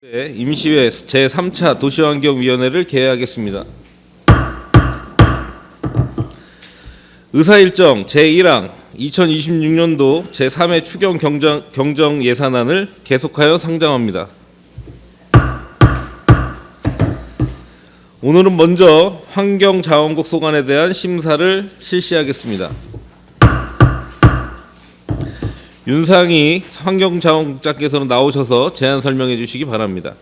임시회 제3차 도시환경위원회를 개회하겠습니다. 의사일정 제1항 2026년도 제3회 추경 경정 예산안을 계속하여 상정합니다. 오늘은 먼저 환경자원국 소관에 대한 심사를 실시하겠습니다. 윤상희 환경자원국장께서는 나오셔서 제안 설명해 주시기 바랍니다.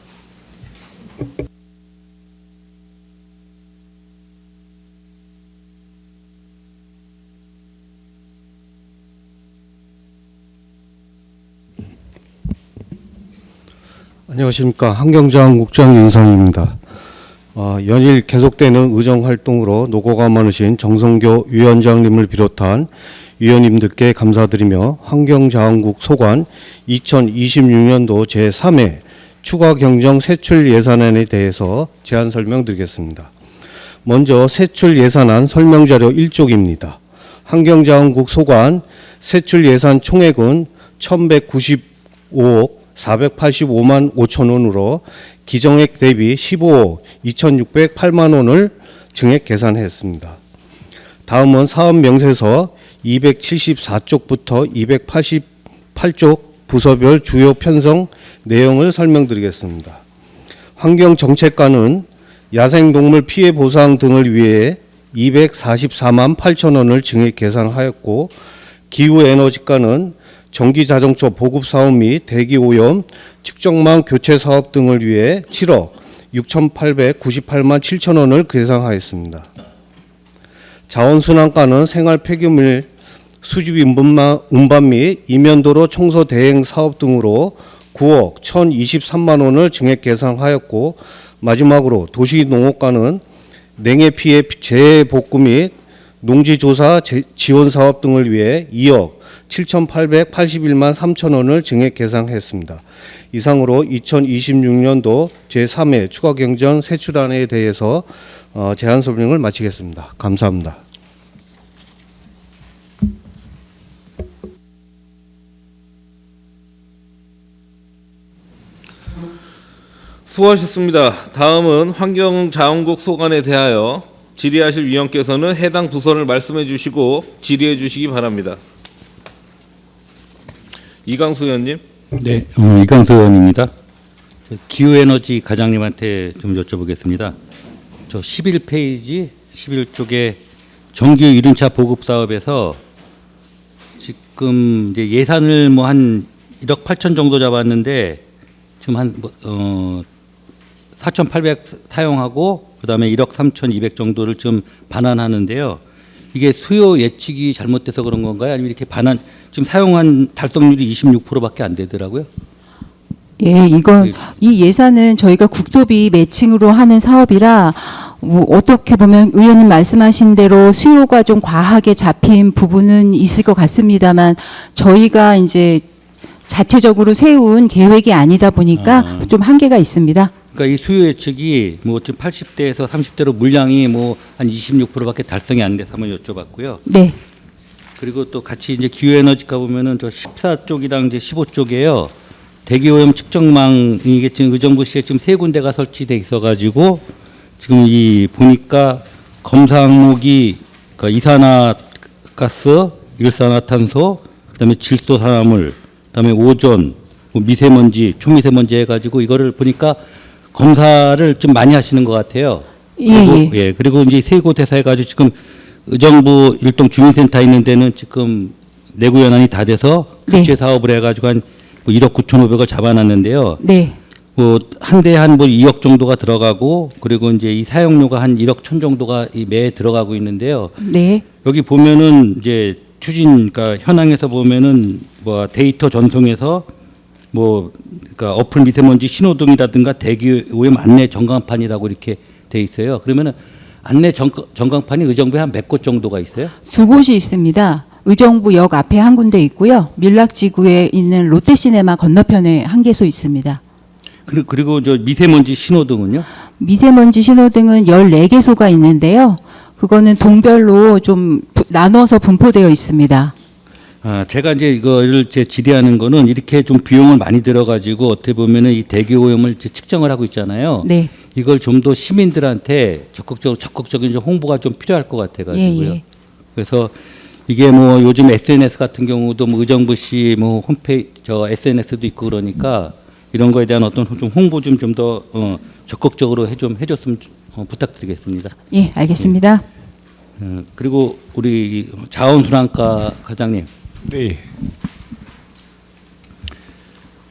안녕하십니까. 환경자원국장 윤상희입니다. 연일 계속되는 의정활동으로 노고가 많으신 정성교 위원장님을 비롯한 위원님들께 감사드리며 환경자원국 소관 2026년도 제3회 추가경정 세출 예산안에 대해서 제안 설명드리겠습니다. 먼저 세출 예산안 설명자료 1쪽입니다. 환경자원국 소관 세출 예산 총액은 1195억 485만 5천 원으로 기정액 대비 15억 2,608만 원을 증액 계산했습니다. 다음은 사업 명세서 274쪽부터 288쪽 부서별 주요 편성 내용을 설명드리겠습니다. 환경정책과는 야생동물 피해 보상 등을 위해 244만 8천 원을 증액 계산하였고, 기후에너지과는 전기자동차 보급사업 및 대기오염 측정망 교체 사업 등을 위해 7억 6,898만 7천 원을 계산하였습니다. 자원순환과는 생활 폐기물 수집 운반 및 이면도로 청소 대행 사업 등으로 9억 1,023만 원을 증액 계산하였고, 마지막으로 도시농업과는 냉해 피해 재해 복구 및 농지조사 지원 사업 등을 위해 2억 7,881만 3천 원을 증액 계산했습니다. 이상으로 2026년도 제3회 추가경정 세출안에 대해서 제안 설명을 마치겠습니다. 감사합니다. 수고하셨습니다. 다음은 환경자원국 소관에 대하여 질의하실 위원께서는 해당 부서를 말씀해 주시고 질의해 주시기 바랍니다. 이강수 의원님. 네, 이강수 의원입니다. 기후에너지 과장님한테 좀 여쭤보겠습니다. 저 11페이지 11쪽에 정규 이륜차 보급 사업에서 지금 이제 예산을 뭐 한 1억 8천 정도 잡았는데 지금 한 4,800 사용하고 그다음에 1억 3,200 정도를 지금 반환하는데요. 이게 수요 예측이 잘못돼서 그런 건가요? 아니면 이렇게 반환 지금 사용한 달성률이 26%밖에 안 되더라고요. 예, 이 예산은 저희가 국토비 매칭으로 하는 사업이라 어떻게 보면 의원님 말씀하신 대로 수요가 좀 과하게 잡힌 부분은 있을 것 같습니다만, 저희가 이제 자체적으로 세운 계획이 아니다 보니까 좀 한계가 있습니다. 그러니까 이 수요 예측이 뭐 지금 80대에서 30대로 물량이 뭐 한 26%밖에 달성이 안 돼서 한번 여쭤봤고요. 네. 그리고 또 같이 이제 기후에너지과 보면은 저 14쪽이랑 이제 15쪽에요. 대기오염 측정망 이게 지금 의정부시에 지금 3군데가 설치돼 있어가지고 지금 이 보니까 검사 항목이 그러니까 이산화가스, 일산화탄소, 그다음에 질소산화물, 그다음에 오존, 뭐 미세먼지, 초미세먼지 해가지고 이거를 보니까 검사를 좀 많이 하시는 것 같아요. 그리고, 예. 그리고 이제 세 곳에서 해가지고 지금 의정부 일동 주민센터 있는 데는 지금 내구 연한이 다 돼서 교체 사업을 해가지고 한 1억 9,500을 잡아놨는데요. 네. 뭐 한 대에 한 뭐 2억 정도가 들어가고, 그리고 이제 이 사용료가 한 1억 1천 정도가 이 매에 들어가고 있는데요. 네. 여기 보면은 이제 추진, 그러니까 현황에서 보면은 뭐 데이터 전송에서 뭐 그러니까 어플 미세먼지 신호등이라든가 대기 오염 안내 전광판이라고 이렇게 돼 있어요. 그러면은 안내 전광판이 의정부에 한 몇 곳 정도가 있어요? 2곳이 있습니다. 의정부역 앞에 한 군데 있고요. 밀락지구에 있는 롯데시네마 건너편에 한 개소 있습니다. 그리고 저 미세먼지 신호등은요? 미세먼지 신호등은 14개소가 있는데요. 그거는 동별로 좀 나눠서 분포되어 있습니다. 제가 이제 이거를 질의하는 거는 이렇게 좀 비용을 많이 들어가지고 어떻게 보면은 이 대기 오염을 이제 측정을 하고 있잖아요. 네. 이걸 좀 더 시민들한테 적극적인 좀 홍보가 좀 필요할 것 같아가지고요. 예. 그래서 이게 뭐 요즘 SNS 같은 경우도 뭐 의정부시 뭐 홈페이지 저 SNS도 있고 그러니까 이런 거에 대한 어떤 좀 홍보 좀 더 적극적으로 해줬으면 부탁드리겠습니다. 예, 알겠습니다. 그리고 우리 자원순환과 과장님. 네.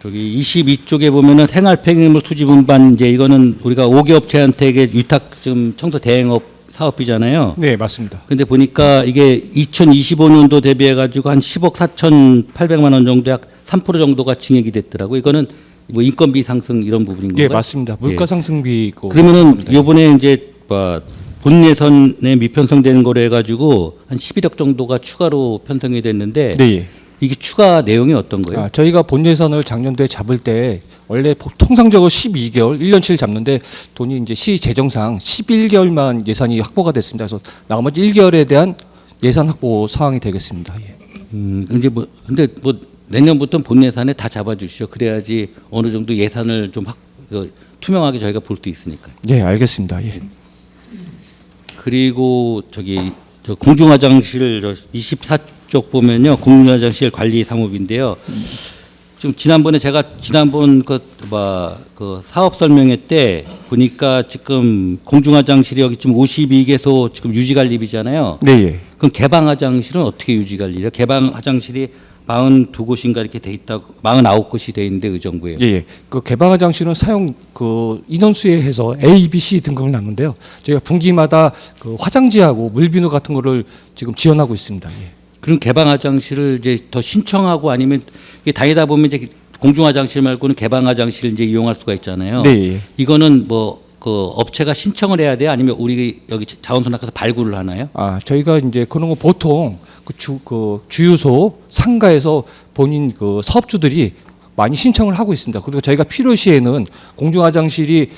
저기 22쪽에 보면은 생활 폐기물 수집 운반 이제 이거는 우리가 5개 업체한테 이게 위탁 지금 청소 대행업 사업이잖아요. 네, 맞습니다. 근데 보니까 이게 2025년도 대비해 가지고 한 10억 4,800만 원 정도 약 3% 정도가 증액이 됐더라고. 이거는 뭐 인건비 상승 이런 부분인 건가요? 예, 맞습니다. 물가 상승비고. 그러면은 요번에 이제 뭐 본 예산에 미편성되는 거로 해 가지고 한 11억 정도가 추가로 편성이 됐는데 네. 예. 이게 추가 내용이 어떤 거예요? 저희가 본 예산을 작년도에 잡을 때 원래 통상적으로 12개월, 1년치를 잡는데 돈이 이제 시 재정상 11개월만 예산이 확보가 됐습니다. 그래서 나머지 1개월에 대한 예산 확보 사항이 되겠습니다. 예. 이제 뭐 근데 뭐 내년부터 본 예산에 다 잡아주시죠. 그래야지 어느 정도 예산을 좀 투명하게 저희가 볼 수 있으니까요. 예, 알겠습니다. 예. 그리고 저기 저 공중화장실 저 24쪽 보면요, 공중화장실 관리 사무비인데요. 지금 지난번 그 사업 설명회 때 보니까 지금 공중화장실이 여기 지금 52개소 지금 유지관리비잖아요. 네, 예. 그럼 개방화장실은 어떻게 유지관리해요? 개방화장실이 42곳인가 이렇게 돼 있다고 49곳이 돼 있는데 의정부에. 예, 예. 그 개방 화장실은 사용 그 인원수에 해서 A, B, C 등급을 나누는데요. 저희가 분기마다 그 화장지하고 물비누 같은 거를 지금 지원하고 있습니다. 예. 그럼 개방 화장실을 이제 더 신청하고 아니면 이게 다니다 보면 이제 공중 화장실 말고는 개방 화장실 이제 이용할 수가 있잖아요. 네, 예. 이거는 뭐 그 업체가 신청을 해야 돼요? 아니면 우리 여기 자원순환과에서 발굴을 하나요? 저희가 이제 그런 거 보통 그 주유소 상가에서 본인 그 사업주들이 많이 신청을 하고 있습니다. 그리고 저희가 필요시에는 공중 화장실이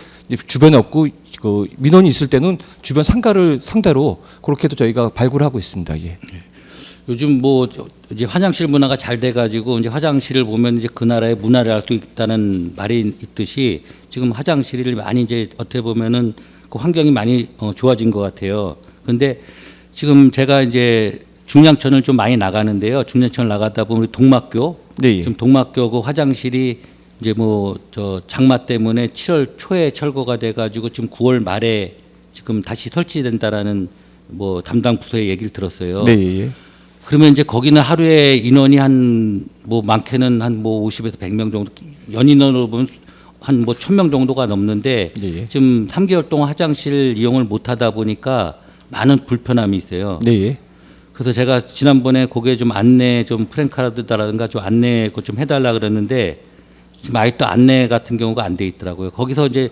주변에 없고 그 민원이 있을 때는 주변 상가를 상대로 그렇게도 저희가 발굴하고 있습니다. 예. 요즘 뭐 이제 화장실 문화가 잘 돼가지고 이제 화장실을 보면 이제 그 나라의 문화를 알 수 있다는 말이 있듯이 지금 화장실을 많이 이제 어떻게 보면은 그 환경이 많이 좋아진 것 같아요. 그런데 지금 제가 이제 중량천을 좀 많이 나가는데요. 중량천을 나가다 보면 우리 동막교, 네, 예. 지금 동막교 그 화장실이 이제 뭐 저 장마 때문에 7월 초에 철거가 돼가지고 지금 9월 말에 지금 다시 설치된다라는 뭐 담당 부서의 얘기를 들었어요. 네, 예. 그러면 이제 거기는 하루에 인원이 한 뭐 많게는 한 뭐 50에서 100명 정도, 연인원으로 보면 한 뭐 1000명 정도가 넘는데 네. 지금 3개월 동안 화장실 이용을 못 하다 보니까 많은 불편함이 있어요. 네, 예. 그래서 제가 지난번에 거기에 좀 안내 좀 프랭카드라든가 좀 안내 좀 해달라 그랬는데 지금 아직도 안내 같은 경우가 안 돼 있더라고요. 거기서 이제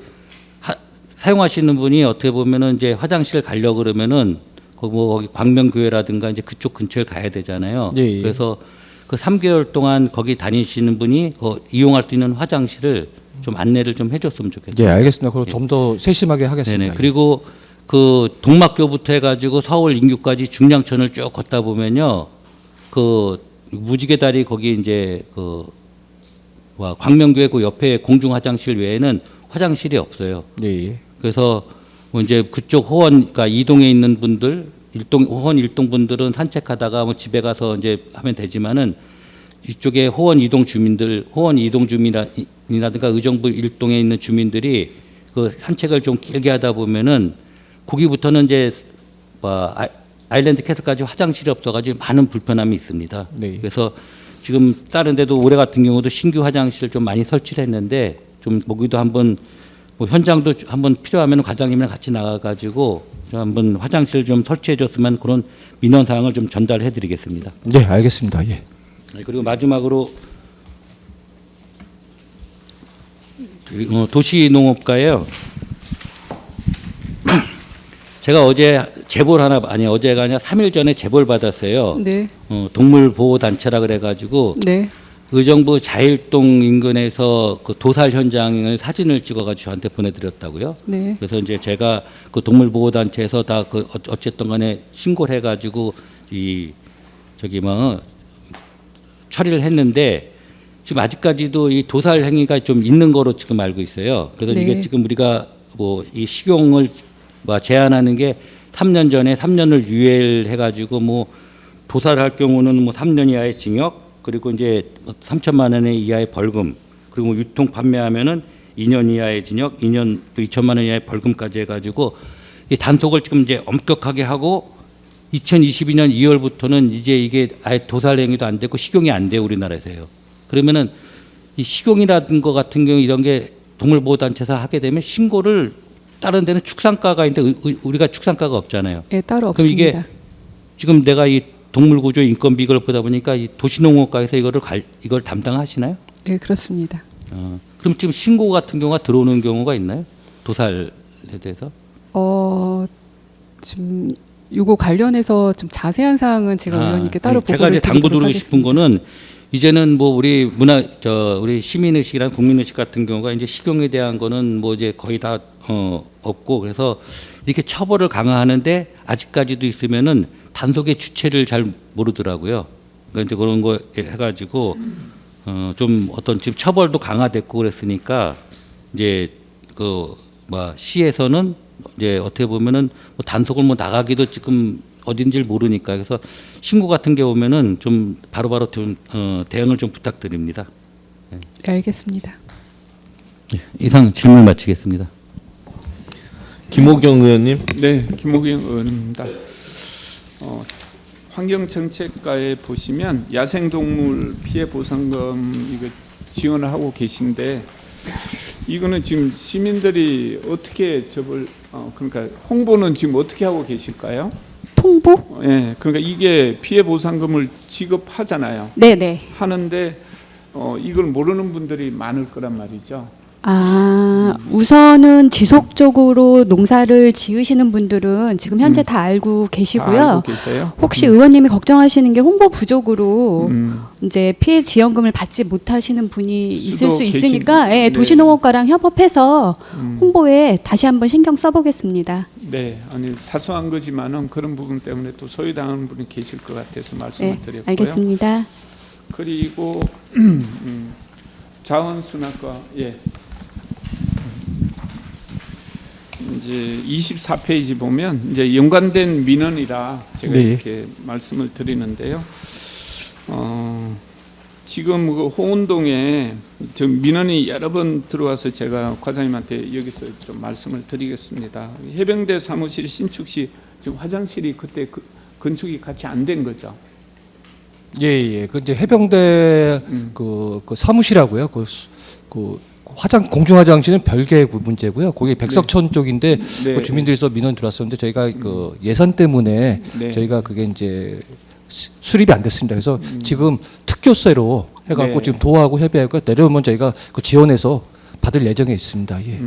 사용하시는 분이 어떻게 보면은 이제 화장실 가려고 그러면은 거기 광명교회라든가 이제 그쪽 근처에 가야 되잖아요. 예, 예. 그래서 그 3개월 동안 거기 다니시는 분이 이용할 수 있는 화장실을 좀 안내를 좀 해줬으면 좋겠어요. 예, 알겠습니다. 그럼 좀 더 세심하게 하겠습니다. 네네. 그리고 그 동막교부터 해가지고 서울 인규까지 중량천을 쭉 걷다 보면요, 그 무지개 다리 거기 이제 그 광명교회 그 옆에 공중 화장실 외에는 화장실이 없어요. 예, 예. 그래서 뭐 이제 그쪽 호원, 그러니까 이동에 있는 분들, 호원 일동 분들은 산책하다가 뭐 집에 가서 이제 하면 되지만은 이쪽에 호원 이동 주민이라든가 의정부 일동에 있는 주민들이 그 산책을 좀 길게 하다 보면은 거기부터는 이제 아일랜드 캐슬까지 화장실이 없어가지고 많은 불편함이 있습니다. 네. 그래서 지금 다른 데도 올해 같은 경우도 신규 화장실을 좀 많이 설치를 했는데 좀 거기도 한번 뭐 현장도 한번 필요하면 과장님이랑 같이 나가가지고 좀 한번 화장실 좀 설치해줬으면 그런 민원 사항을 좀 전달해드리겠습니다. 네, 알겠습니다. 예. 그리고 마지막으로 도시농업과예요. 제가 어제 어제가 아니라 3일 전에 제보를 받았어요. 네. 동물보호단체라 그래가지고 네. 의정부 자일동 인근에서 그 도살 현장을 사진을 찍어가지고 저한테 보내드렸다고요. 네. 그래서 이제 제가 그 동물보호단체에서 다 그 어쨌든 간에 신고를 해가지고 처리를 했는데 지금 아직까지도 이 도살 행위가 좀 있는 거로 지금 알고 있어요. 그래서 네. 이게 지금 우리가 뭐 이 식용을 뭐 제한하는 게 3년 전에 3년을 유예해 가지고 뭐 도살할 경우는 뭐 3년 이하의 징역 그리고 이제 3천만 원 이하의 벌금 그리고 유통 판매하면은 2년 이하의 징역, 2년 또 2천만 원 이하의 벌금까지 해가지고 이 단속을 지금 이제 엄격하게 하고 2022년 2월부터는 이제 이게 아예 도살 행위도 안 되고 식용이 안 돼요 우리나라에서요. 그러면은 이 식용이라든 거 같은 경우 이런 게 동물보호단체에서 하게 되면 신고를 다른 데는 축산가가 있는데 우리가 축산가가 없잖아요. 예, 따로 그럼 이게 없습니다. 지금 내가 이 동물구조 인건비 이걸 보다 보니까 이 도시농업과에서 이걸 담당하시나요? 네, 그렇습니다. 그럼 지금 신고 같은 경우가 들어오는 경우가 있나요? 도살에 대해서? 지금 요거 관련해서 좀 자세한 사항은 제가 의원님께 따로 제가 보고를 이제 당부드리고 드리도록 싶은 하겠습니다. 거는 이제는 뭐 우리 우리 시민의식이랑 국민의식 같은 경우가 이제 식용에 대한 거는 뭐 이제 거의 다 없고 그래서 이렇게 처벌을 강화하는데 아직까지도 있으면은 단속의 주체를 잘 모르더라고요. 그러니까 이제 그런 거 해가지고 좀 어떤 지금 처벌도 강화됐고 그랬으니까 이제 시에서는 이제 어떻게 보면은 뭐 단속을 뭐 나가기도 지금 어딘지를 모르니까 그래서 신고 같은 게 오면은 좀 바로바로 좀 대응을 좀 부탁드립니다. 네, 알겠습니다. 이상 질문 마치겠습니다. 김호경 의원님. 네, 김호경 의원입니다. 환경정책과에 보시면 야생동물 피해 보상금 이거 지원을 하고 계신데 이거는 지금 시민들이 어떻게 그러니까 홍보는 지금 어떻게 하고 계실까요? 통보? 예, 그러니까 이게 피해 보상금을 지급하잖아요. 네네. 하는데 이걸 모르는 분들이 많을 거란 말이죠. 우선은 지속적으로 농사를 지으시는 분들은 지금 현재 다 알고 계시고요. 알고 계세요? 혹시 의원님이 걱정하시는 게 홍보 부족으로 이제 피해 지원금을 받지 못하시는 분이 있을 수도 수 있으니까 계신- 예, 네. 도시농업과랑 협업해서 홍보에 다시 한번 신경 써보겠습니다. 네, 아니 사소한 거지만은 그런 부분 때문에 또 소외당하는 분이 계실 것 같아서 말씀을 네, 드렸고요. 알겠습니다. 그리고 자원순환과 이제 24페이지 보면 이제 연관된 민원이라 제가 네. 이렇게 말씀을 드리는데요. 지금 그 홍은동에 저 민원이 여러 번 들어와서 제가 과장님한테 여기서 좀 말씀을 드리겠습니다. 해병대 사무실 신축 시 지금 화장실이 그때 건축이 같이 안 된 거죠. 예. 그 이제 해병대 그 사무실하고요. 그 공중 화장실은 별개의 문제고요. 거기 백석천 쪽인데 네. 그 주민들에서 민원 들어왔었는데 저희가 그 예산 때문에 네. 저희가 그게 이제 수립이 안 됐습니다. 그래서 지금 특교세로 해갖고 네. 지금 도하고 협의하고 내려오면 저희가 그 지원해서 받을 예정에 있습니다. 예.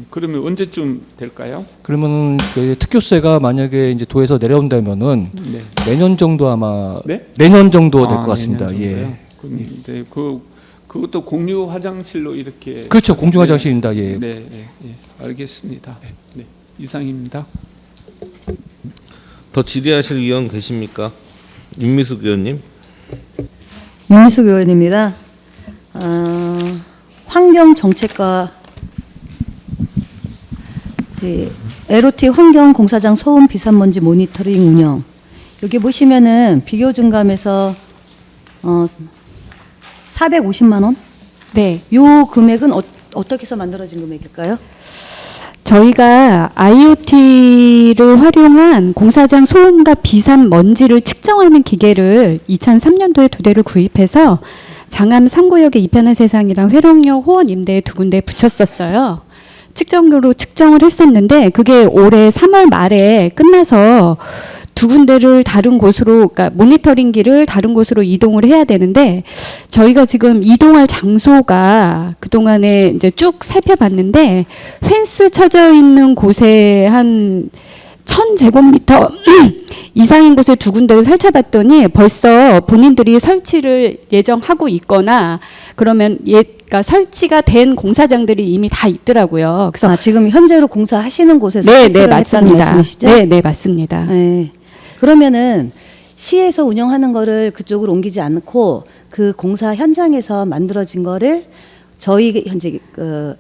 그러면 언제쯤 될까요? 그러면 그 특교세가 만약에 이제 도에서 내려온다면은 네. 내년 정도 아마 네? 내년 정도 될 것 같습니다. 내년 정도요? 예. 근데 그것도 공유 화장실로 이렇게 그렇죠. 공중 화장실입니다. 예. 네, 알겠습니다. 네, 이상입니다. 더 질의하실 의원 계십니까? 윤미숙 의원님. 윤미숙 의원입니다. 환경정책과 LOT 환경공사장 소음 비산먼지 모니터링 운영 여기 보시면은 비교 증감에서 450만 원? 네. 요 금액은 어떻게 해서 만들어진 금액일까요? 저희가 IoT를 활용한 공사장 소음과 비산 먼지를 측정하는 기계를 2003년도에 2대를 구입해서 장암 3구역의 이편한 세상이랑 회롱역 호원 임대에 2군데 붙였었어요. 측정으로 측정을 했었는데 그게 올해 3월 말에 끝나서 2군데를 다른 곳으로, 그러니까 모니터링기를 다른 곳으로 이동을 해야 되는데 저희가 지금 이동할 장소가 그동안에 이제 쭉 살펴봤는데 펜스 쳐져 있는 곳에 한 1000제곱미터 이상인 곳에 2군데를 살펴봤더니 벌써 본인들이 설치를 예정하고 있거나 그러면 그러니까 설치가 된 공사장들이 이미 다 있더라고요. 그래서 지금 현재로 공사하시는 곳에서 네, 설치를 했다는 맞습니다. 말씀이시죠? 네, 맞습니다. 네. 그러면은 시에서 운영하는 거를 그쪽으로 옮기지 않고 그 공사 현장에서 만들어진 거를 저희 현재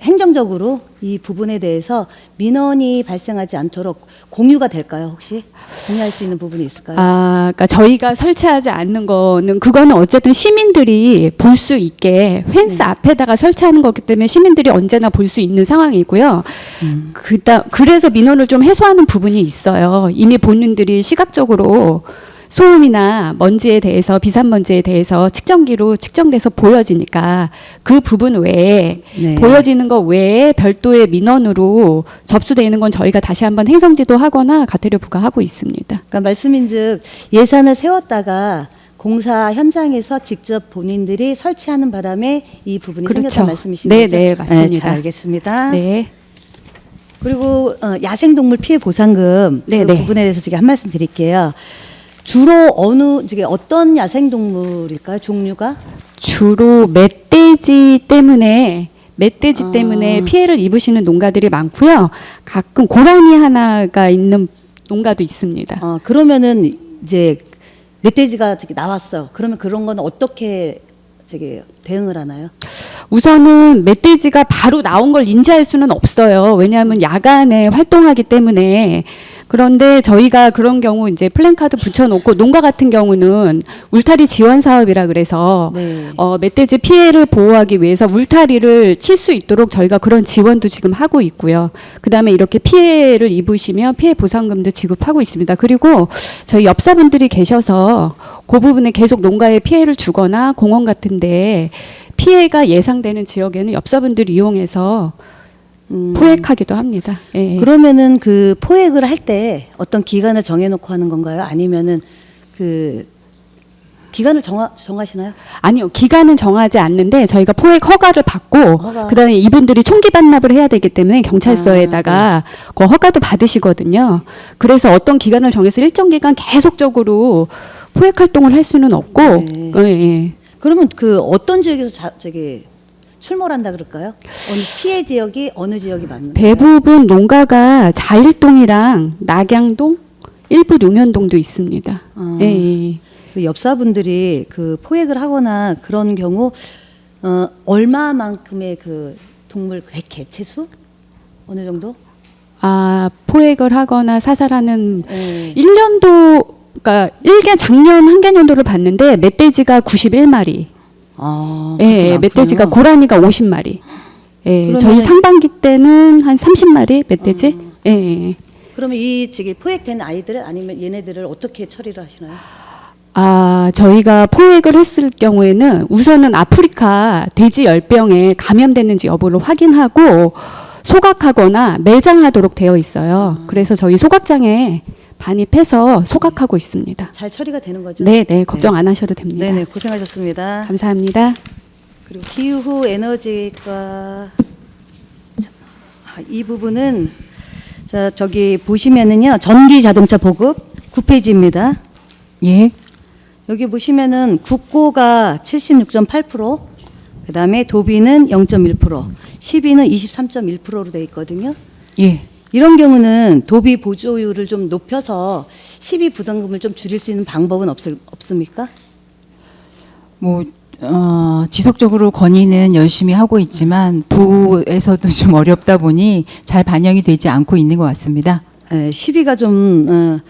행정적으로 이 부분에 대해서 민원이 발생하지 않도록 공유가 될까요? 혹시 공유할 수 있는 부분이 있을까요? 그러니까 저희가 설치하지 않는 거는 그거는 어쨌든 시민들이 볼 수 있게 펜스 앞에다가 설치하는 거기 때문에 시민들이 언제나 볼 수 있는 상황이고요. 그래서 민원을 좀 해소하는 부분이 있어요. 이미 본인들이 시각적으로 소음이나 먼지에 대해서 비산먼지에 대해서 측정기로 측정돼서 보여지니까 그 부분 외에 네. 보여지는 것 외에 별도의 민원으로 접수되어 있는 건 저희가 다시 한번 행성지도 하거나 과태료 부과하고 있습니다. 그러니까 말씀인즉 예산을 세웠다가 공사 현장에서 직접 본인들이 설치하는 바람에 이 부분이 그렇죠. 생겼다는 말씀이신 네, 거죠? 네, 맞습니다. 잘 알겠습니다. 네. 그리고 야생동물 피해 보상금 네, 그 네. 부분에 대해서 제가 한 말씀 드릴게요. 주로 어떤 야생동물일까요? 종류가? 주로 멧돼지 때문에 피해를 입으시는 농가들이 많고요. 가끔 고라니 하나가 있는 농가도 있습니다. 그러면은 이제 멧돼지가 나왔어. 그러면 그런 거는 어떻게 대응을 하나요? 우선은 멧돼지가 바로 나온 걸 인지할 수는 없어요. 왜냐하면 야간에 활동하기 때문에. 그런데 저희가 그런 경우 이제 플랜카드 붙여놓고 농가 같은 경우는 울타리 지원 사업이라 그래서 네. 멧돼지 피해를 보호하기 위해서 울타리를 칠 수 있도록 저희가 그런 지원도 지금 하고 있고요. 그다음에 이렇게 피해를 입으시면 피해 보상금도 지급하고 있습니다. 그리고 저희 엽사분들이 계셔서 그 부분에 계속 농가에 피해를 주거나 공원 같은데 피해가 예상되는 지역에는 엽사분들 이용해서 포획하기도 합니다. 예. 그러면은 그 포획을 할 때 어떤 기간을 정해놓고 하는 건가요? 아니면은 그 기간을 정하시나요? 아니요, 기간은 정하지 않는데 저희가 포획 허가를 받고 그다음에 이분들이 총기 반납을 해야 되기 때문에 경찰서에다가 그 허가도 받으시거든요. 그래서 어떤 기간을 정해서 일정 기간 계속적으로 포획 활동을 할 수는 없고, 네. 예. 그러면 그 어떤 지역에서 출몰한다 그럴까요? 어느 피해 지역이 어느 지역이 맞는 거예요? 대부분 농가가 자일동이랑 낙양동, 일부 농현동도 있습니다. 예. 그 엽사분들이 그 포획을 하거나 그런 경우 얼마만큼의 그 동물 개체수 어느 정도? 포획을 하거나 사살하는 네. 1년도 그러니까 작년 한개년도를 봤는데 멧돼지가 91마리. 예, 멧돼지가 고라니가 50마리. 예, 저희 상반기 때는 한 30마리 멧돼지. 예. 그러면 이 포획된 아이들을 아니면 얘네들을 어떻게 처리를 하시나요? 저희가 포획을 했을 경우에는 우선은 아프리카 돼지 열병에 감염됐는지 여부를 확인하고 소각하거나 매장하도록 되어 있어요. 그래서 저희 소각장에 반입해서 소각하고 있습니다. 잘 처리가 되는 거죠? 네, 걱정 안 하셔도 됩니다. 네네, 고생하셨습니다. 감사합니다. 그리고 기후 에너지과 이 부분은 저기 보시면은요, 전기 자동차 보급 9페이지입니다. 예. 여기 보시면은 국고가 76.8%, 그다음에 도비는 0.1%, 시비는 23.1%로 돼 있거든요. 예. 이런 경우는 도비 보조율을 좀 높여서 시비 부담금을 좀 줄일 수 있는 방법은 없습니까? 지속적으로 건의는 열심히 하고 있지만 도에서도 좀 어렵다 보니 잘 반영이 되지 않고 있는 것 같습니다. 네, 시비가 좀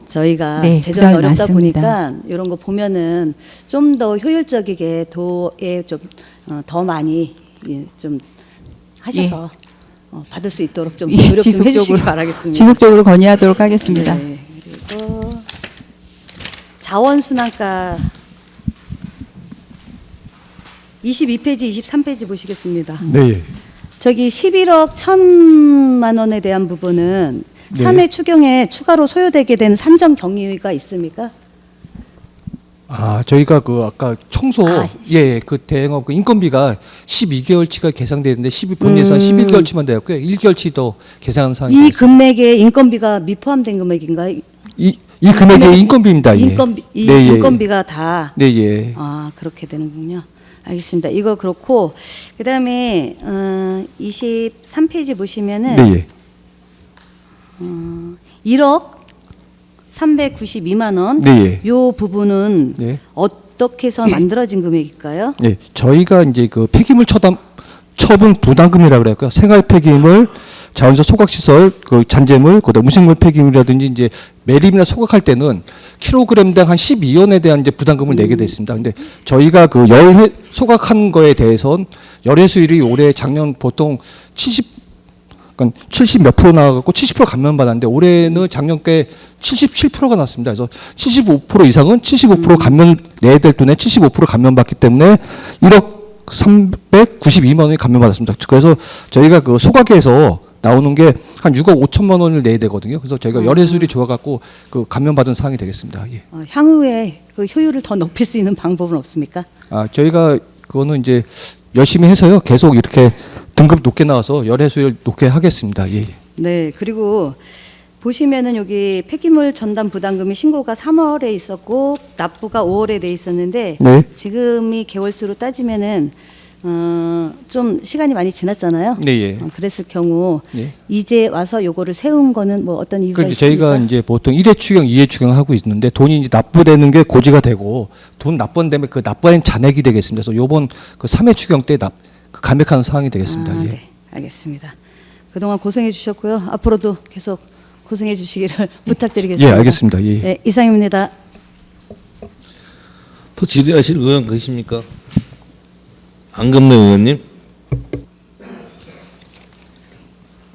저희가 네, 재정이 부담이 어렵다 많습니다. 보니까 이런 거 보면은 좀 더 효율적이게 도에 좀 더 많이 좀 하셔서 받을 수 있도록 좀 노력 좀 해주시기 바라겠습니다. 지속적으로 건의하도록 하겠습니다. 네, 그리고 자원순환가 22페이지, 23페이지 보시겠습니다. 네. 저기 11억 1,000만 원에 대한 부분은 네. 3회 추경에 추가로 소요되게 된 산정 경위가 있습니까? 저희가 아까 청소 아, 그 대행업 인건비가 12개월치가 계산되는데 본 예산 11개월치만 되었고요. 1개월치 더 계산하는 상황이 이 있습니다. 금액에 인건비가 미포함된 금액인가요? 이 금액의 인건비입니다. 예. 인건비가 다 네, 예. 그렇게 되는군요. 알겠습니다. 이거 그렇고 그다음에 23페이지 보시면은 네, 예. 1억 392만 원. 네, 예. 요 부분은 네. 어떻게 해서 만들어진 금액일까요? 네, 저희가 이제 그 폐기물 처분 부담금이라고 그랬고요. 생활 폐기물, 자원시설 소각시설, 그 잔재물, 그다음 음식물 폐기물이라든지 이제 매립이나 소각할 때는 킬로그램당 한 12원에 대한 이제 부담금을 내게 돼 있습니다. 근데 저희가 그 열회 소각한 거에 대해선 열회수율이 올해 작년 보통 70 몇 프로 나와갖고 70% 감면받았는데 올해는 작년 께 77%가 났습니다. 그래서 75% 이상은 75% 감면 내야 될 돈에 75% 감면받기 때문에 1억 392만 원이 감면받았습니다. 그래서 저희가 그 소각에서 나오는 게 한 6억 5천만 원을 내야 되거든요. 그래서 저희가 열회수율이 좋아갖고 그 감면받은 사항이 되겠습니다. 예. 향후에 그 효율을 더 높일 수 있는 방법은 없습니까? 저희가 그거는 이제 열심히 해서요. 계속 이렇게 등급 높게 나와서 열회수율 높게 하겠습니다. 예. 네, 그리고 보시면은 여기 폐기물 전담 부담금이 신고가 3월에 있었고 납부가 5월에 돼 있었는데 네. 지금이 개월수로 따지면은 좀 시간이 많이 지났잖아요. 네, 예. 그랬을 경우 예. 이제 와서 요거를 세운 거는 뭐 어떤 이유가 그런데 있습니까? 저희가 이제 보통 1회 추경, 2회 추경 하고 있는데 돈이 이제 납부되는 게 고지가 되고 돈 납부되면 그 납부한 잔액이 되겠습니다. 그래서 요번 그 3회 추경 때 그 감액하는 사항이 되겠습니다. 예. 네, 알겠습니다. 그동안 고생해 주셨고요. 앞으로도 계속 고생해 주시기를 부탁드리겠습니다. 예, 알겠습니다. 예. 네, 이상입니다. 더 질의하실 의원 계십니까? 안금래 의원님.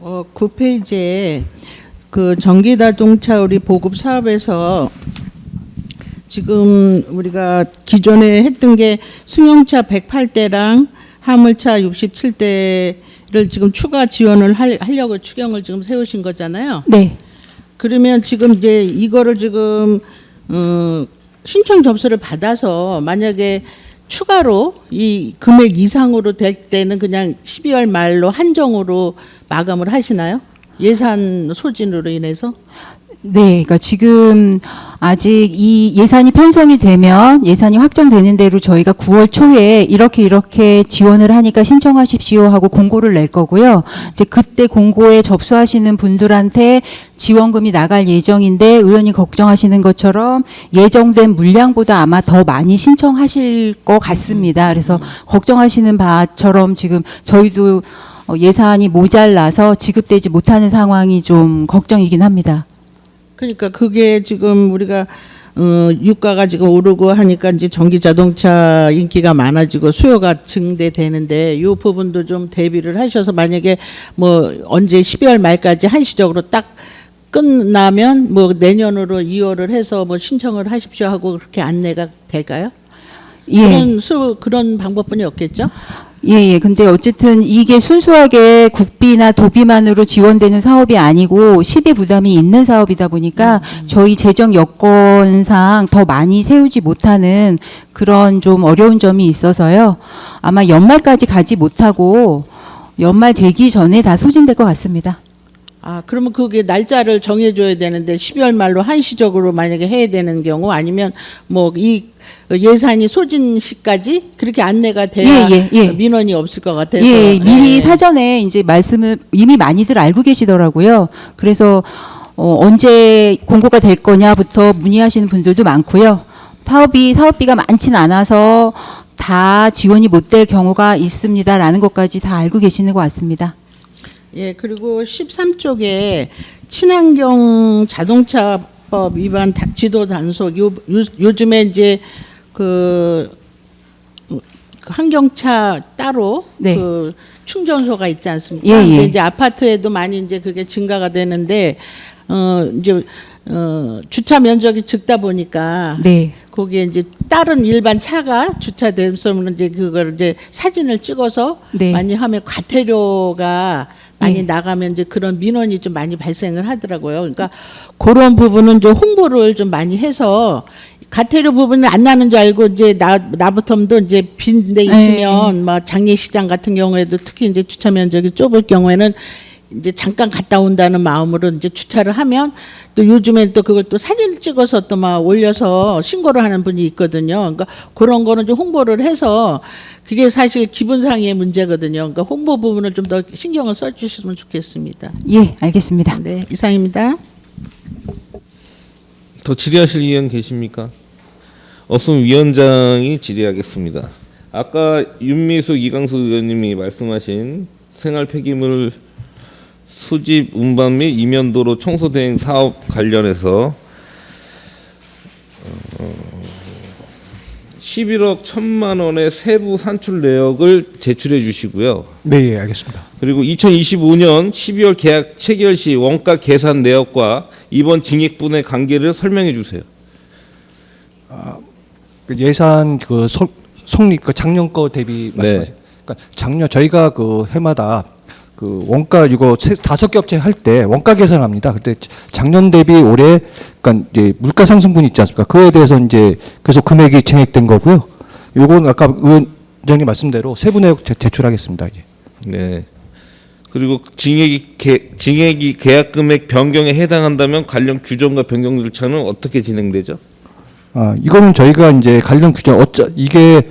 9페이지에 그 전기자동차 우리 보급 사업에서 지금 우리가 기존에 했던 게 승용차 108대랑 화물차 67대를 지금 추가 지원을 하려고 추경을 지금 세우신 거잖아요. 네. 그러면 지금 이제 이거를 지금 신청 접수를 받아서 만약에 추가로 이 금액 이상으로 될 때는 그냥 12월 말로 한정으로 마감을 하시나요? 예산 소진으로 인해서? 네, 그러니까 지금 아직 이 예산이 편성이 되면 예산이 확정되는 대로 저희가 9월 초에 이렇게 지원을 하니까 신청하십시오 하고 공고를 낼 거고요. 이제 그때 공고에 접수하시는 분들한테 지원금이 나갈 예정인데 의원님 걱정하시는 것처럼 예정된 물량보다 아마 더 많이 신청하실 것 같습니다. 그래서 걱정하시는 바처럼 지금 저희도 예산이 모자라서 지급되지 못하는 상황이 좀 걱정이긴 합니다. 그러니까 그게 지금 우리가 유가가 지금 오르고 하니까 이제 전기 자동차 인기가 많아지고 수요가 증대되는데 이 부분도 좀 대비를 하셔서 만약에 뭐 언제 12월 말까지 한시적으로 딱 끝나면 뭐 내년으로 2월을 해서 뭐 신청을 하십시오 하고 그렇게 안내가 될까요? 예. 그런 방법뿐이 없겠죠? 예. 근데 어쨌든 이게 순수하게 국비나 도비만으로 지원되는 사업이 아니고 시비 부담이 있는 사업이다 보니까 저희 재정 여건상 더 많이 세우지 못하는 그런 좀 어려운 점이 있어서요. 아마 연말까지 가지 못하고 연말 되기 전에 다 소진될 것 같습니다. 그러면 그게 날짜를 정해줘야 되는데 12월 말로 한시적으로 만약에 해야 되는 경우 아니면 뭐 이 예산이 소진 시까지 그렇게 안내가 돼야 민원이 없을 것 같아서 미리 사전에 이제 말씀을 이미 많이들 알고 계시더라고요. 그래서 언제 공고가 될 거냐부터 문의하시는 분들도 많고요. 사업비가 많지는 않아서 다 지원이 못 될 경우가 있습니다라는 것까지 다 알고 계시는 것 같습니다. 예, 그리고 13쪽에 친환경 자동차법 위반 지도 단속 요즘에 이제 그 환경차 따로 네. 그 충전소가 있지 않습니까? 예, 예. 근데 이제 아파트에도 많이 이제 그게 증가가 되는데 이제 주차 면적이 적다 보니까 네. 거기에 이제 다른 일반 차가 주차됐으면 이제 그걸 이제 사진을 찍어서 네. 많이 하면 과태료가 많이 예. 나가면 이제 그런 민원이 좀 많이 발생을 하더라고요. 그러니까 그런 부분은 좀 홍보를 좀 많이 해서 과태료 부분은 안 나는 줄 알고 이제 나부터도 이제 빈데 있으면 막 장례식장 같은 경우에도 특히 이제 주차 면적이 좁을 경우에는 이제 잠깐 갔다 온다는 마음으로 이제 주차를 하면 또 요즘엔 또 그걸 또 사진을 찍어서 또 막 올려서 신고를 하는 분이 있거든요. 그러니까 그런 거는 좀 홍보를 해서 그게 사실 기분상의 문제거든요. 그러니까 홍보 부분을 좀 더 신경을 써주셨으면 좋겠습니다. 예, 알겠습니다. 네, 이상입니다. 더 질의하실 의원 계십니까? 없으면 위원장이 질의하겠습니다. 아까 윤미숙 이강수 의원님이 말씀하신 생활 폐기물 수집 운반 및 이면도로 청소 대행 사업 관련해서 11억 1천만 원의 세부 산출 내역을 제출해 주시고요. 네, 예, 알겠습니다. 그리고 2025년 12월 계약 체결 시 원가 계산 내역과 이번 증액분의 관계를 설명해 주세요. 그 예산 그 성립 그 작년 거 대비 말씀하신. 그러니까 작년 저희가 그 해마다 그 원가 이거 5겹째 할 때 원가 계산합니다. 그때 작년 대비 올해 그러니까 이제 물가 상승분이 있지 않습니까? 그에 대해서 이제 계속 금액이 증액된 거고요. 요건 아까 의원장님 말씀대로 세부 내역 제출하겠습니다. 이제. 네. 그리고 증액이 계약 금액 변경에 해당한다면 관련 규정과 변경 절차는 어떻게 진행되죠? 이거는 저희가 이제 관련 규정 이게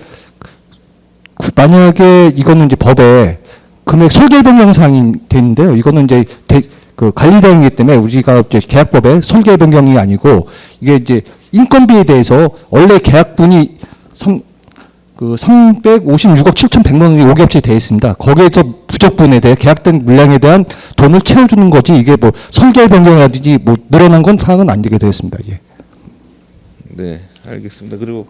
만약에 이거는 이제 법에 금액 설계 변경 사항이 되는데요. 이거는 이제 그 관리대행이기 때문에 우리가 이제 계약법에 설계 변경이 아니고 이게 이제 인건비에 대해서 원래 계약분이 356억 7,100만 원이 5겹째 되어 있습니다. 거기에서 부족분에 대해 계약된 물량에 대한 돈을 채워주는 거지 이게 뭐 설계 변경이라든지 뭐 늘어난 건 사항은 안 되게 되어 있습니다. 이게. 네, 알겠습니다. 그리고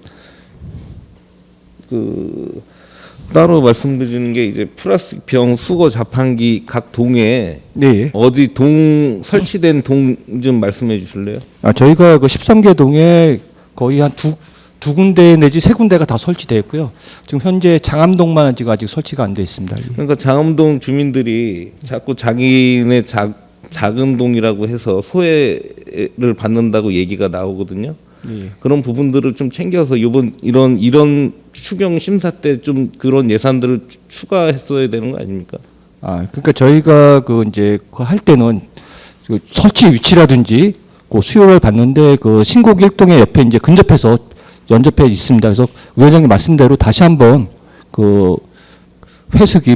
그 따로 말씀드리는 게 이제 플라스틱 병 수거 자판기 각 동에 네. 어디 동 설치된 동 좀 말씀해 주실래요? 저희가 그 13개 동에 거의 한 두 군데 내지 세 군데가 다 설치되어 있고요. 지금 현재 장암동만 지금 아직 설치가 안 돼 있습니다. 그러니까 장암동 주민들이 자꾸 자기네 작은 동이라고 해서 소외를 받는다고 얘기가 나오거든요. 예. 그런 부분들을 좀 챙겨서 이번 이런 추경 심사 때 좀 그런 예산들을 추가했어야 되는 거 아닙니까? 그러니까 저희가 그 이제 그 할 때는 그 설치 위치라든지 그 수요를 봤는데 그 신곡 1동의 옆에 이제 근접해서 연접해 있습니다. 그래서 위원장님 말씀대로 다시 한번 그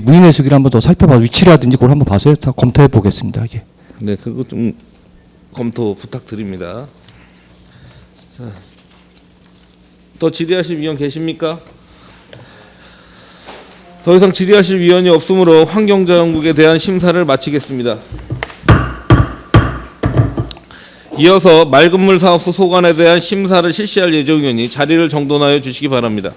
무인 회수기를 한번 더 살펴봐 위치라든지 그걸 한번 봐서 다 검토해 보겠습니다. 이게. 네, 그거 좀 검토 부탁드립니다. 자, 또 질의하실 위원 계십니까? 더 이상 질의하실 위원이 없으므로 환경자원국에 대한 심사를 마치겠습니다. 이어서 맑은물 사업소 소관에 대한 심사를 실시할 예정이니 자리를 정돈하여 주시기 바랍니다.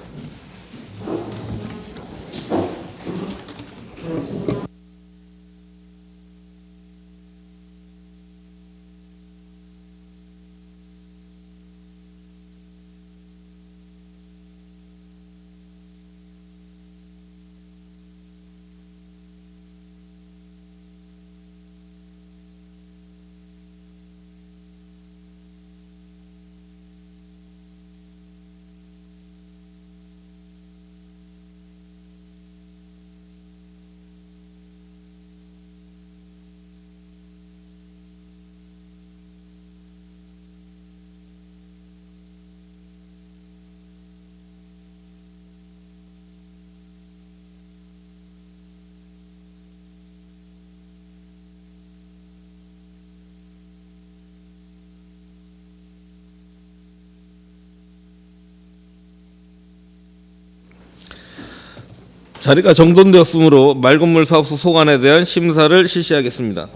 자리가 정돈되었으므로 맑은물 사업소 소관에 대한 심사를 실시하겠습니다.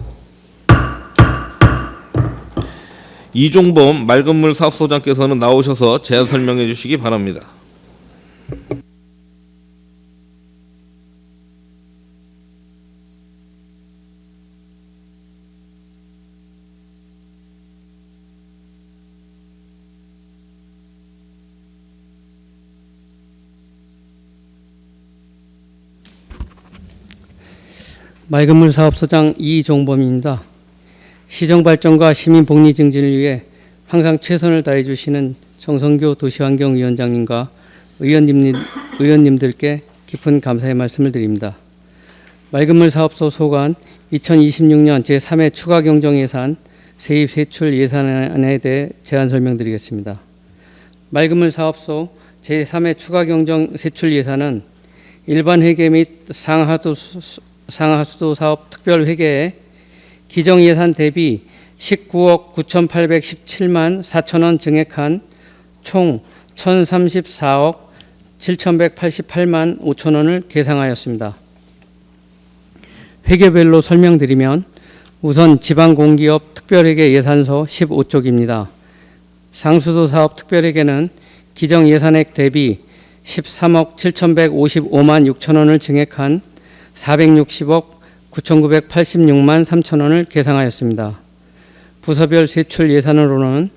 이종범 맑은물 사업소장께서는 나오셔서 제안 설명해 주시기 바랍니다. 맑은물 사업소장 이종범입니다. 시정 발전과 시민 복리 증진을 위해 항상 최선을 다해 주시는 정성교 도시환경위원장님과 의원님들께 깊은 감사의 말씀을 드립니다. 맑은물 사업소 소관 2026년 제3회 추가 경정 예산 세입 세출 예산안에 대해 제안 설명드리겠습니다. 맑은물 사업소 제3회 추가 경정 세출 예산은 일반 회계 및 상하수도 사업 특별 회계에 기정 예산 대비 19억 9,817만 4천 원 증액한 총 1034억 7,188만 5천 원을 계상하였습니다. 회계별로 설명드리면 우선 지방공기업 특별회계 예산서 15쪽입니다. 상수도 사업 특별회계는 기정 예산액 대비 13억 7,155만 6천 원을 증액한 460억 9,986만 3천 원을 계상하였습니다. 부서별 세출 예산으로는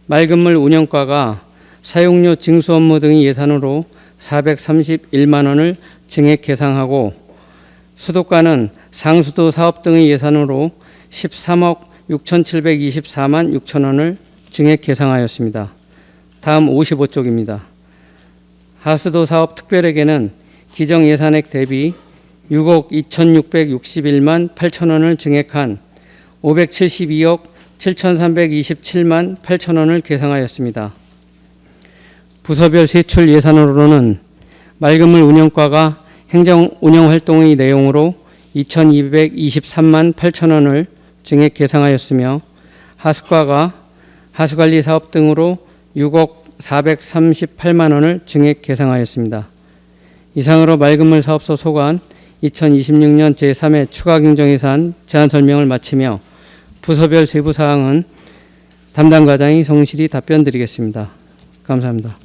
맑은물 운영과가 사용료 징수 업무 등의 예산으로 431만 원을 증액 계상하고 수도과는 상수도 사업 등의 예산으로 13억 6,724만 6천 원을 증액 계상하였습니다. 다음 55쪽입니다. 하수도 사업 특별회계는 기정 예산액 대비 6억 2,661만 8천 원을 증액한 572억 7,327만 8천 원을 계상하였습니다. 부서별 세출 예산으로는 맑은물 운영과가 행정 운영 활동의 내용으로 2,223만 8천 원을 증액 계상하였으며 하수과가 하수관리 사업 등으로 6억 438만 원을 증액 계상하였습니다. 이상으로 맑은물 사업소 소관 2026년 제3회 추가 경정예산 제안 설명을 마치며 부서별 세부 사항은 담당 과장이 성실히 답변 드리겠습니다. 감사합니다.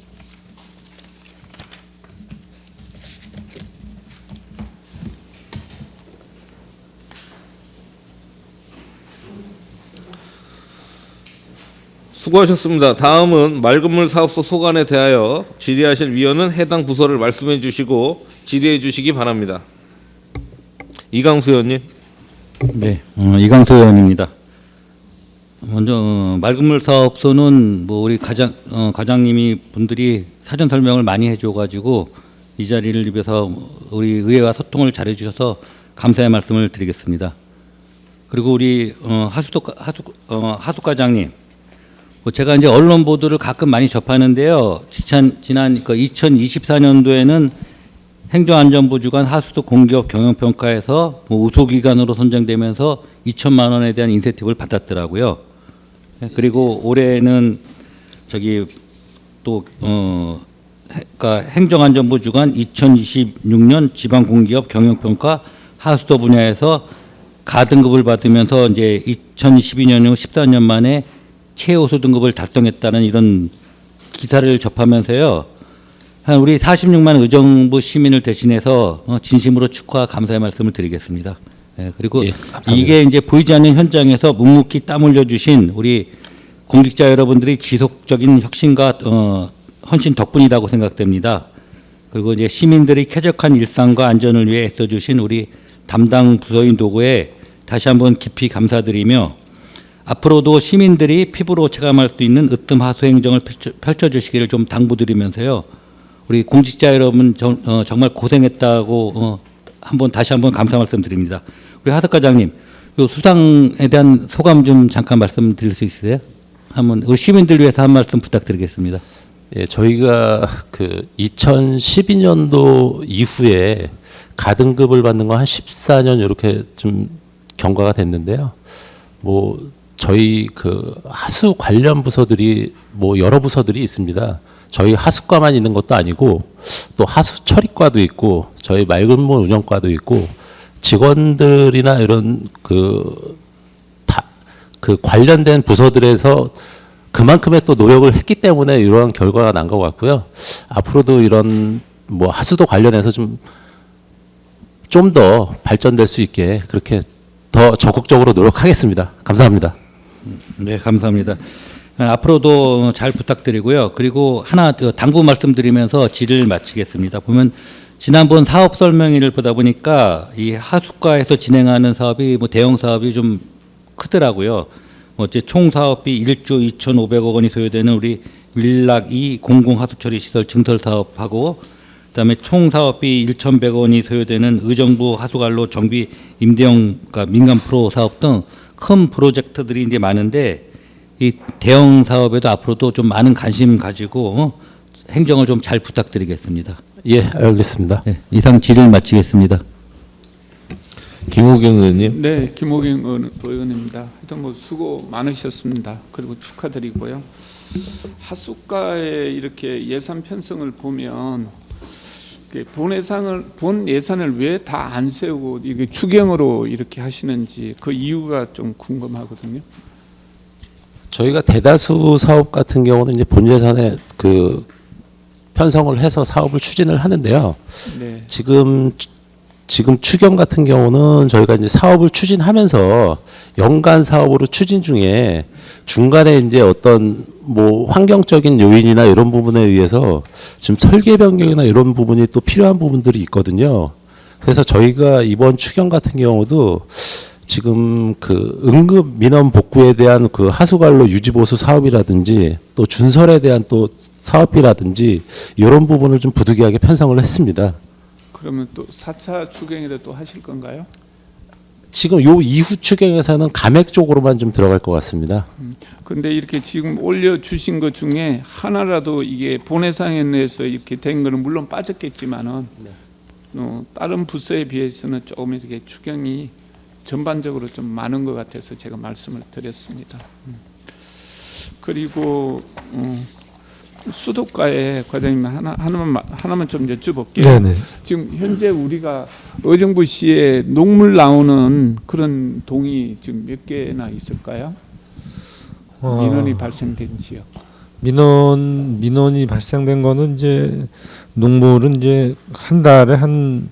수고하셨습니다. 다음은 맑은물 사업소 소관에 대하여 질의하실 위원은 해당 부서를 말씀해 주시고 질의해 주시기 바랍니다. 이강수 의원님. 네, 이강수 의원입니다. 먼저 맑은물 사업소는 뭐 우리 과장님이 분들이 사전 설명을 많이 해줘가지고 이 자리를 입해서 우리 의회와 소통을 잘해주셔서 감사의 말씀을 드리겠습니다. 그리고 우리 하수 과장님. 제가 이제 언론 보도를 가끔 많이 접하는데요. 지난 2024년도에는 행정안전부 주관 하수도 공기업 경영평가에서 우수기관으로 선정되면서 2천만 원에 대한 인센티브를 받았더라고요. 그리고 올해는 그러니까 행정안전부 주관 2026년 지방공기업 경영평가 하수도 분야에서 가등급을 받으면서 이제 2012년 후 14년 만에 최우수 등급을 달성했다는 이런 기사를 접하면서요. 우리 46만 의정부 시민을 대신해서 진심으로 축하 감사의 말씀을 드리겠습니다. 그리고 이게 이제 보이지 않는 현장에서 묵묵히 땀 흘려 주신 우리 공직자 여러분들이 지속적인 혁신과 헌신 덕분이라고 생각됩니다. 그리고 이제 시민들의 쾌적한 일상과 안전을 위해 애써 주신 우리 담당 부서인 노고에 다시 한번 깊이 감사드리며 앞으로도 시민들이 피부로 체감할 수 있는 으뜸 하수 행정을 펼쳐주시기를 좀 당부드리면서요. 우리 공직자 여러분 정말 고생했다고 다시 한번 감사 말씀드립니다. 우리 하석 과장님, 이 수상에 대한 소감 좀 잠깐 말씀드릴 수 있으세요? 한번 우리 시민들 위해서 한 말씀 부탁드리겠습니다. 예, 저희가 그 2012년도 이후에 가등급을 받는 건 한 14년 이렇게 좀 경과가 됐는데요. 뭐 저희 그 하수 관련 부서들이 뭐 여러 부서들이 있습니다. 저희 하수과만 있는 것도 아니고 또 하수 처리과도 있고 저희 맑은물 운영과도 있고 직원들이나 이런 그 관련된 부서들에서 그만큼의 또 노력을 했기 때문에 이러한 결과가 난 것 같고요. 앞으로도 이런 뭐 하수도 관련해서 좀 더 발전될 수 있게 그렇게 더 적극적으로 노력하겠습니다. 감사합니다. 네, 감사합니다. 앞으로도 잘 부탁드리고요. 그리고 하나 당부 말씀드리면서 질의를 마치겠습니다. 보면 지난번 사업 설명회를 보다 보니까 이 하수과에서 진행하는 사업이 뭐 대형 사업이 좀 크더라고요. 어째 총 사업비 1조 2,500억 원이 소요되는 우리 밀락 2 공공하수처리 시설 증설 사업하고 그다음에 총 사업비 1,100억 원이 소요되는 의정부 하수관로 정비 임대형 민간 프로 사업 등 큰 프로젝트들이 이제 많은데 이 대형 사업에도 앞으로도 좀 많은 관심 가지고 행정을 좀 잘 부탁드리겠습니다. 예, 알겠습니다. 네, 이상 질의를 마치겠습니다. 김호경 의원님. 네, 김호경 의원입니다. 하여튼 뭐 수고 많으셨습니다. 그리고 축하드리고요. 하수가에 이렇게 예산 편성을 보면 본 예산을 왜 다 안 세우고 이게 추경으로 이렇게 하시는지 그 이유가 좀 궁금하거든요. 저희가 대다수 사업 같은 경우는 이제 본 예산에 그 편성을 해서 사업을 추진을 하는데요. 네. 지금 추경 같은 경우는 저희가 이제 사업을 추진하면서 연간 사업으로 추진 중에 중간에 이제 어떤 뭐 환경적인 요인이나 이런 부분에 의해서 지금 설계 변경이나 이런 부분이 또 필요한 부분들이 있거든요. 그래서 저희가 이번 추경 같은 경우도 지금 그 응급 민원 복구에 대한 그 하수관로 유지 보수 사업이라든지 또 준설에 대한 또 사업이라든지 이런 부분을 좀 부득이하게 편성을 했습니다. 그러면 또 4차 추경에도 또 하실 건가요? 지금 요 이후 추경에서는 감액 쪽으로만 좀 들어갈 것 같습니다. 근데 이렇게 지금 올려주신 것 중에 하나라도 이게 본 예산에 내서 이렇게 된 거는 물론 빠졌겠지만은 다른 부서에 비해서는 조금 이렇게 추경이 전반적으로 좀 많은 것 같아서 제가 말씀을 드렸습니다. 그리고 수도가에 과장님 하나만 좀 여쭤볼게요. 네네. 지금 현재 우리가 의정부시에 녹물 나오는 그런 동이 지금 몇 개나 있을까요? 민원이 발생된 지역. 민원이 발생된 거는 이제 녹물은 이제 한 달에 한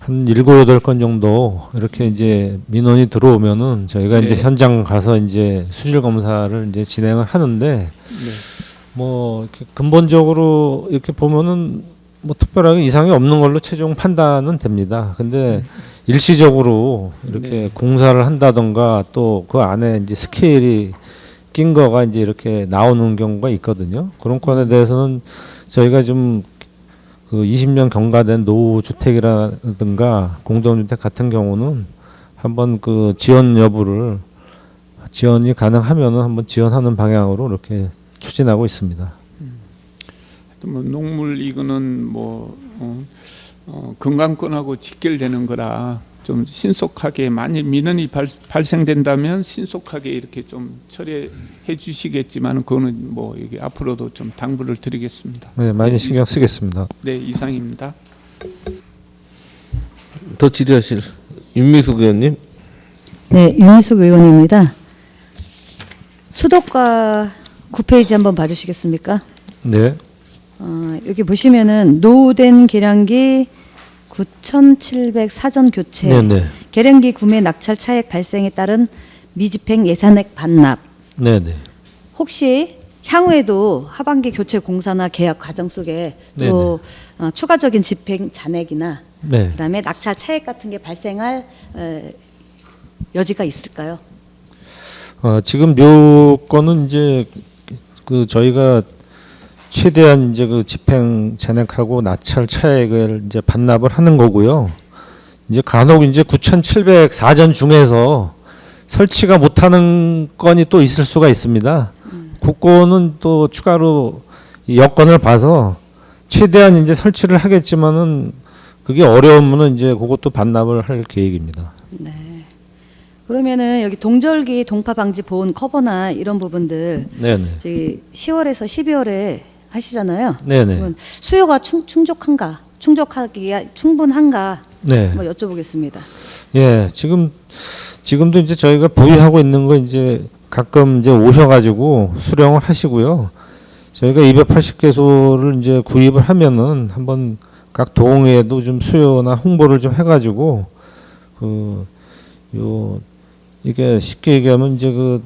7, 8건 정도 이렇게 이제 민원이 들어오면은 저희가 네. 이제 현장 가서 이제 수질 검사를 이제 진행을 하는데 네. 뭐 이렇게 근본적으로 이렇게 보면은 뭐 특별하게 이상이 없는 걸로 최종 판단은 됩니다. 근데 일시적으로 이렇게 네. 공사를 한다던가 또 그 안에 이제 스케일이 낀 거가 이제 이렇게 나오는 경우가 있거든요. 그런 건에 대해서는 저희가 좀 그 20년 경과된 노후주택이라든가 공동주택 같은 경우는 한번 그 지원이 가능하면은 한번 지원하는 방향으로 이렇게 추진하고 있습니다. 뭐 녹물 이거는 뭐 건강권하고 직결되는 거라 좀 신속하게 만일 민원이 발생된다면 신속하게 이렇게 좀 처리해 주시겠지만 그거는 뭐 이게 앞으로도 좀 당부를 드리겠습니다. 네, 많이 신경 쓰겠습니다. 네, 이상입니다. 더 질의하실 윤미숙 의원님. 네, 윤미숙 의원입니다. 수도가 9페이지 한번 봐주시겠습니까? 네. 여기 보시면은 노후된 계량기 9,700 사전 교체, 네네. 계량기 구매 낙찰 차액 발생에 따른 미집행 예산액 반납. 네네. 혹시 향후에도 하반기 교체 공사나 계약 과정 속에 또 추가적인 집행 잔액이나 네. 그다음에 낙찰 차액 같은 게 발생할 여지가 있을까요? 지금 요 건은 이제 그 저희가 최대한 이제 그 집행 잔액하고 낙찰 차액을 이제 반납을 하는 거고요. 이제 간혹 이제 9,700 사전 중에서 설치가 못하는 건이 또 있을 수가 있습니다. 그 건은 또 추가로 이 여건을 봐서 최대한 이제 설치를 하겠지만은 그게 어려우면은 이제 그것도 반납을 할 계획입니다. 네. 그러면은 여기 동절기 동파 방지 보온 커버나 이런 부분들 네네. 저기 10월에서 12월에 하시잖아요. 네네. 그러면 수요가 충족한가, 충족하기가 충분한가, 네. 뭐 여쭤보겠습니다. 예, 지금도 이제 저희가 보유하고 있는 거 이제 가끔 이제 오셔가지고 수령을 하시고요. 저희가 280개소를 이제 구입을 하면은 한번 각 동에도 좀 수요나 홍보를 좀 해가지고 이게 쉽게 얘기하면 이제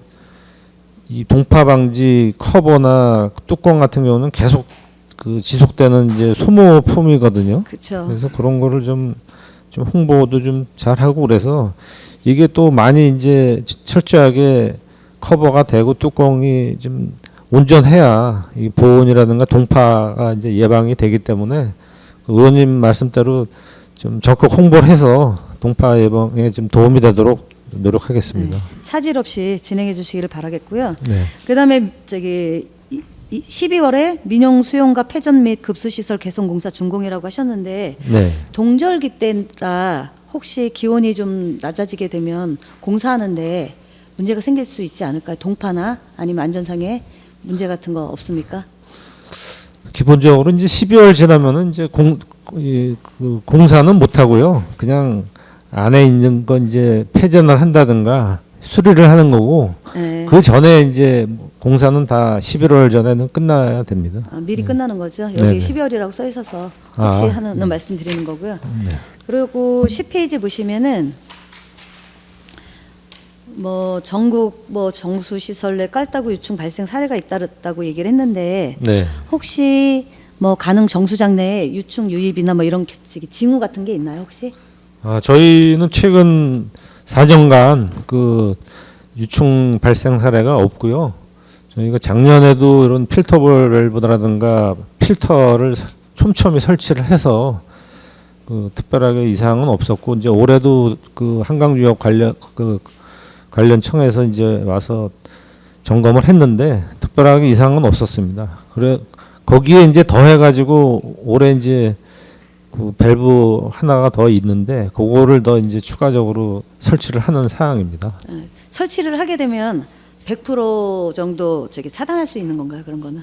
이 동파 방지 커버나 뚜껑 같은 경우는 계속 그 지속되는 이제 소모품이거든요. 그렇죠. 그래서 그런 거를 좀 홍보도 좀 잘하고 그래서 이게 또 많이 이제 철저하게 커버가 되고 뚜껑이 좀 온전해야 이 보온이라든가 동파가 이제 예방이 되기 때문에 의원님 말씀대로 좀 적극 홍보를 해서 동파 예방에 좀 도움이 되도록 노력하겠습니다. 네. 차질 없이 진행해 주시기를 바라겠고요. 네. 그다음에 저기 12월에 민용 수용과 폐전 및 급수시설 개선 공사 준공이라고 하셨는데 네. 동절기 때라 혹시 기온이 좀 낮아지게 되면 공사하는데 문제가 생길 수 있지 않을까요? 동파나 아니면 안전상의 문제 같은 거 없습니까? 기본적으로 이제 12월 지나면은 이제 그 공사는 못 하고요. 그냥 안에 있는 건 이제 폐전을 한다든가 수리를 하는 거고 네. 그 전에 이제 공사는 다 11월 전에는 끝나야 됩니다. 미리 끝나는 거죠. 여기 네네. 12월이라고 써 있어서 혹시 하는 말씀 드리는 거고요. 네. 그리고 10페이지 보시면은 뭐 전국 뭐 정수 시설 내 깔따구 유충 발생 사례가 잇따랐다고 얘기를 했는데 네. 혹시 뭐 가능 정수장 내에 유충 유입이나 뭐 이런 징후 같은 게 있나요 혹시? 저희는 최근 4년간 그 유충 발생 사례가 없고요. 저희가 작년에도 이런 필터 밸브라든가 필터를 촘촘히 설치를 해서 그 특별하게 이상은 없었고 이제 올해도 그 한강유역 관련청에서 이제 와서 점검을 했는데 특별하게 이상은 없었습니다. 그래 거기에 이제 더해가지고 올해 이제 그 밸브 하나가 더 있는데 그거를 더 이제 추가적으로 설치를 하는 사항입니다. 설치를 하게 되면 100% 정도 차단할 수 있는 건가요? 그런 거는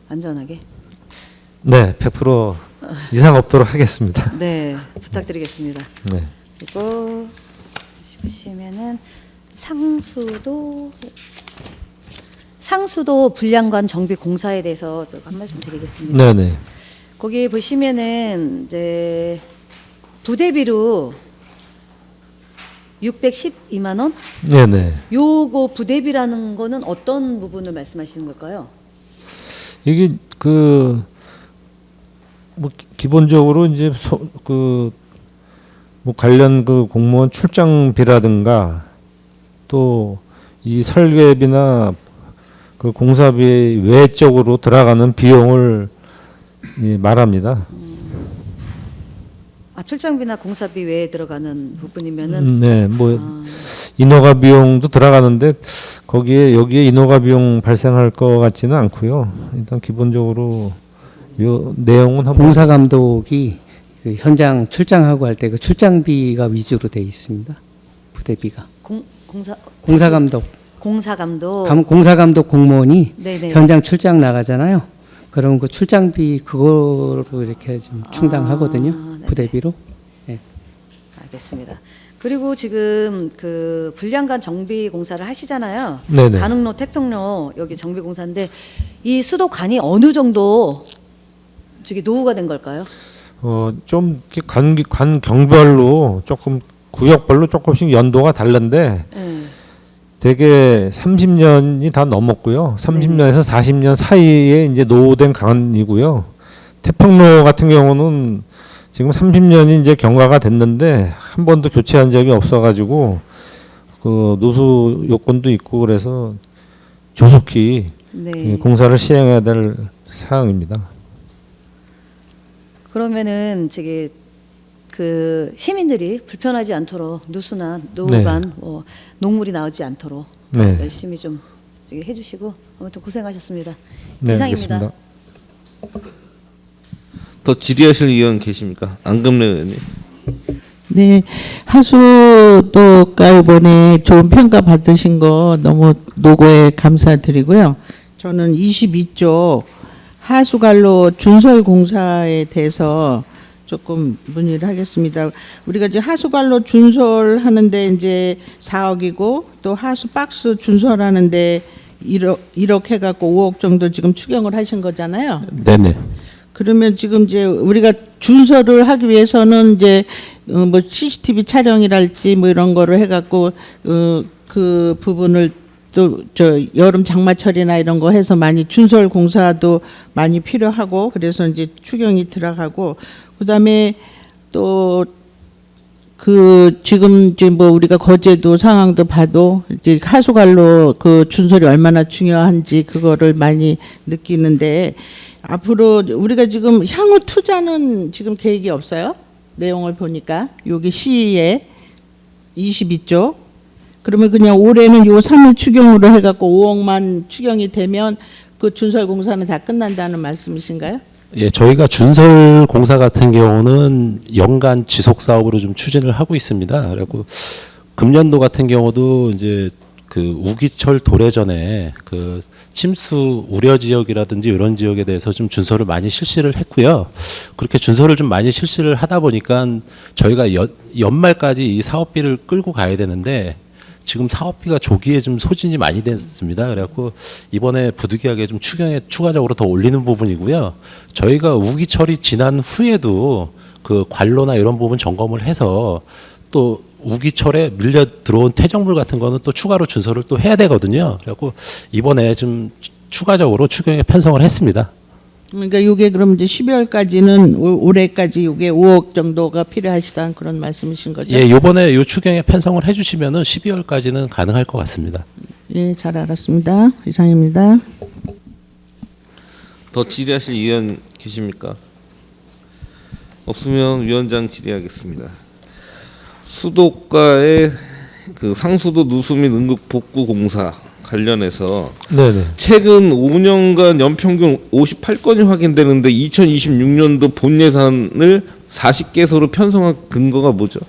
안전하게? 네, 100% 이상 없도록 하겠습니다. 네, 부탁드리겠습니다. 네. 그리고 보시면은 상수도 분량관 정비 공사에 대해서 또 한 말씀 드리겠습니다. 네네. 거기 보시면은 이제 부대비로 612만 원? 네네. 요거 부대비라는 거는 어떤 부분을 말씀하시는 걸까요? 이게 그 뭐 기본적으로 이제 뭐 관련 그 공무원 출장비라든가 또 이 설계비나 그 공사비 외적으로 들어가는 비용을 말합니다. 출장비나 공사비 외에 들어가는 부분이면은 네, 뭐 인허가 비용도 들어가는데 여기에 인허가 비용 발생할 것 같지는 않고요. 일단 기본적으로 요 내용은 한번 공사 감독이 그 현장 출장하고 할 때 그 출장비가 위주로 돼 있습니다. 부대비가. 공사 감독. 공사 감독. 공사 감독 공무원이 네네. 현장 출장 나가잖아요. 그럼 그 출장비 그거로 이렇게 좀 충당하거든요. 네. 부대비로. 네. 알겠습니다. 그리고 지금 그 분량관 정비 공사를 하시잖아요. 네네. 가능로, 태평로 여기 정비 공사인데 이 수도관이 어느 정도 노후가 된 걸까요? 좀 이렇게 관 경별로 조금 구역별로 조금씩 연도가 다른데 대개 30년이 다 넘었고요. 30년에서 40년 사이에 이제 노후된 관이고요. 태평로 같은 경우는 지금 30년이 이제 경과가 됐는데 한 번도 교체한 적이 없어가지고 그 노수 요건도 있고 그래서 조속히 공사를 시행해야 될 사항입니다. 그러면은 그 시민들이 불편하지 않도록 누수나 노후관 뭐 녹물이 나오지 않도록 열심히 좀 해주시고 아무튼 고생하셨습니다. 네, 이상입니다. 알겠습니다. 더 질의하실 의원 계십니까? 안금래 의원님. 네, 하수도가 이번에 좋은 평가 받으신 거 너무 노고에 감사드리고요. 저는 22조 하수관로 준설 공사에 대해서 조금 문의를 하겠습니다. 우리가 이제 하수관로 준설하는데 이제 4억이고 또 하수 박스 준설하는데 1억 해갖고 5억 정도 지금 추경을 하신 거잖아요. 네네. 그러면 지금 이제 우리가 준설을 하기 위해서는 이제 뭐 CCTV 촬영이랄지 뭐 이런 거를 해갖고 그 부분을 또 여름 장마철이나 이런 거 해서 많이 준설 공사도 많이 필요하고 그래서 이제 추경이 들어가고 그다음에 또 그 지금 이제 뭐 우리가 거제도 상황도 봐도 이제 하수관로 그 준설이 얼마나 중요한지 그거를 많이 느끼는데 앞으로 우리가 지금 향후 투자는 지금 계획이 없어요? 내용을 보니까 여기 시에 22조 그러면 그냥 올해는 요 3일 추경으로 해갖고 5억만 추경이 되면 그 준설 공사는 다 끝난다는 말씀이신가요? 예, 저희가 준설 공사 같은 경우는 연간 지속 사업으로 좀 추진을 하고 있습니다. 그리고 금년도 같은 경우도 이제 그 우기철 도래전에 그 침수 우려 지역이라든지 이런 지역에 대해서 좀 준서를 많이 실시를 했고요. 그렇게 준서를 좀 많이 실시를 하다 보니까 저희가 연말까지 이 사업비를 끌고 가야 되는데 지금 사업비가 조기에 좀 소진이 많이 됐습니다. 그래갖고 이번에 부득이하게 좀 추경에 추가적으로 더 올리는 부분이고요. 저희가 우기철이 지난 후에도 그 관로나 이런 부분 점검을 해서 또 우기철에 밀려 들어온 퇴적물 같은 거는 또 추가로 준서를 또 해야 되거든요. 그래갖고 이번에 좀 추가적으로 추경에 편성을 했습니다. 그러니까 이게 그럼 이제 12월까지는 올해까지 이게 5억 정도가 필요하시다는 그런 말씀이신 거죠? 예, 이번에 요 추경에 편성을 해주시면은 12월까지는 가능할 것 같습니다. 예, 잘 알았습니다. 이상입니다. 더 질의하실 의원 계십니까? 없으면 위원장 질의하겠습니다. 수도가의 그 상수도 누수 및 응급 복구 공사 관련해서 네네. 최근 5년간 연평균 58건이 확인되는데 2026년도 본 예산을 40개소로 편성한 근거가 뭐죠?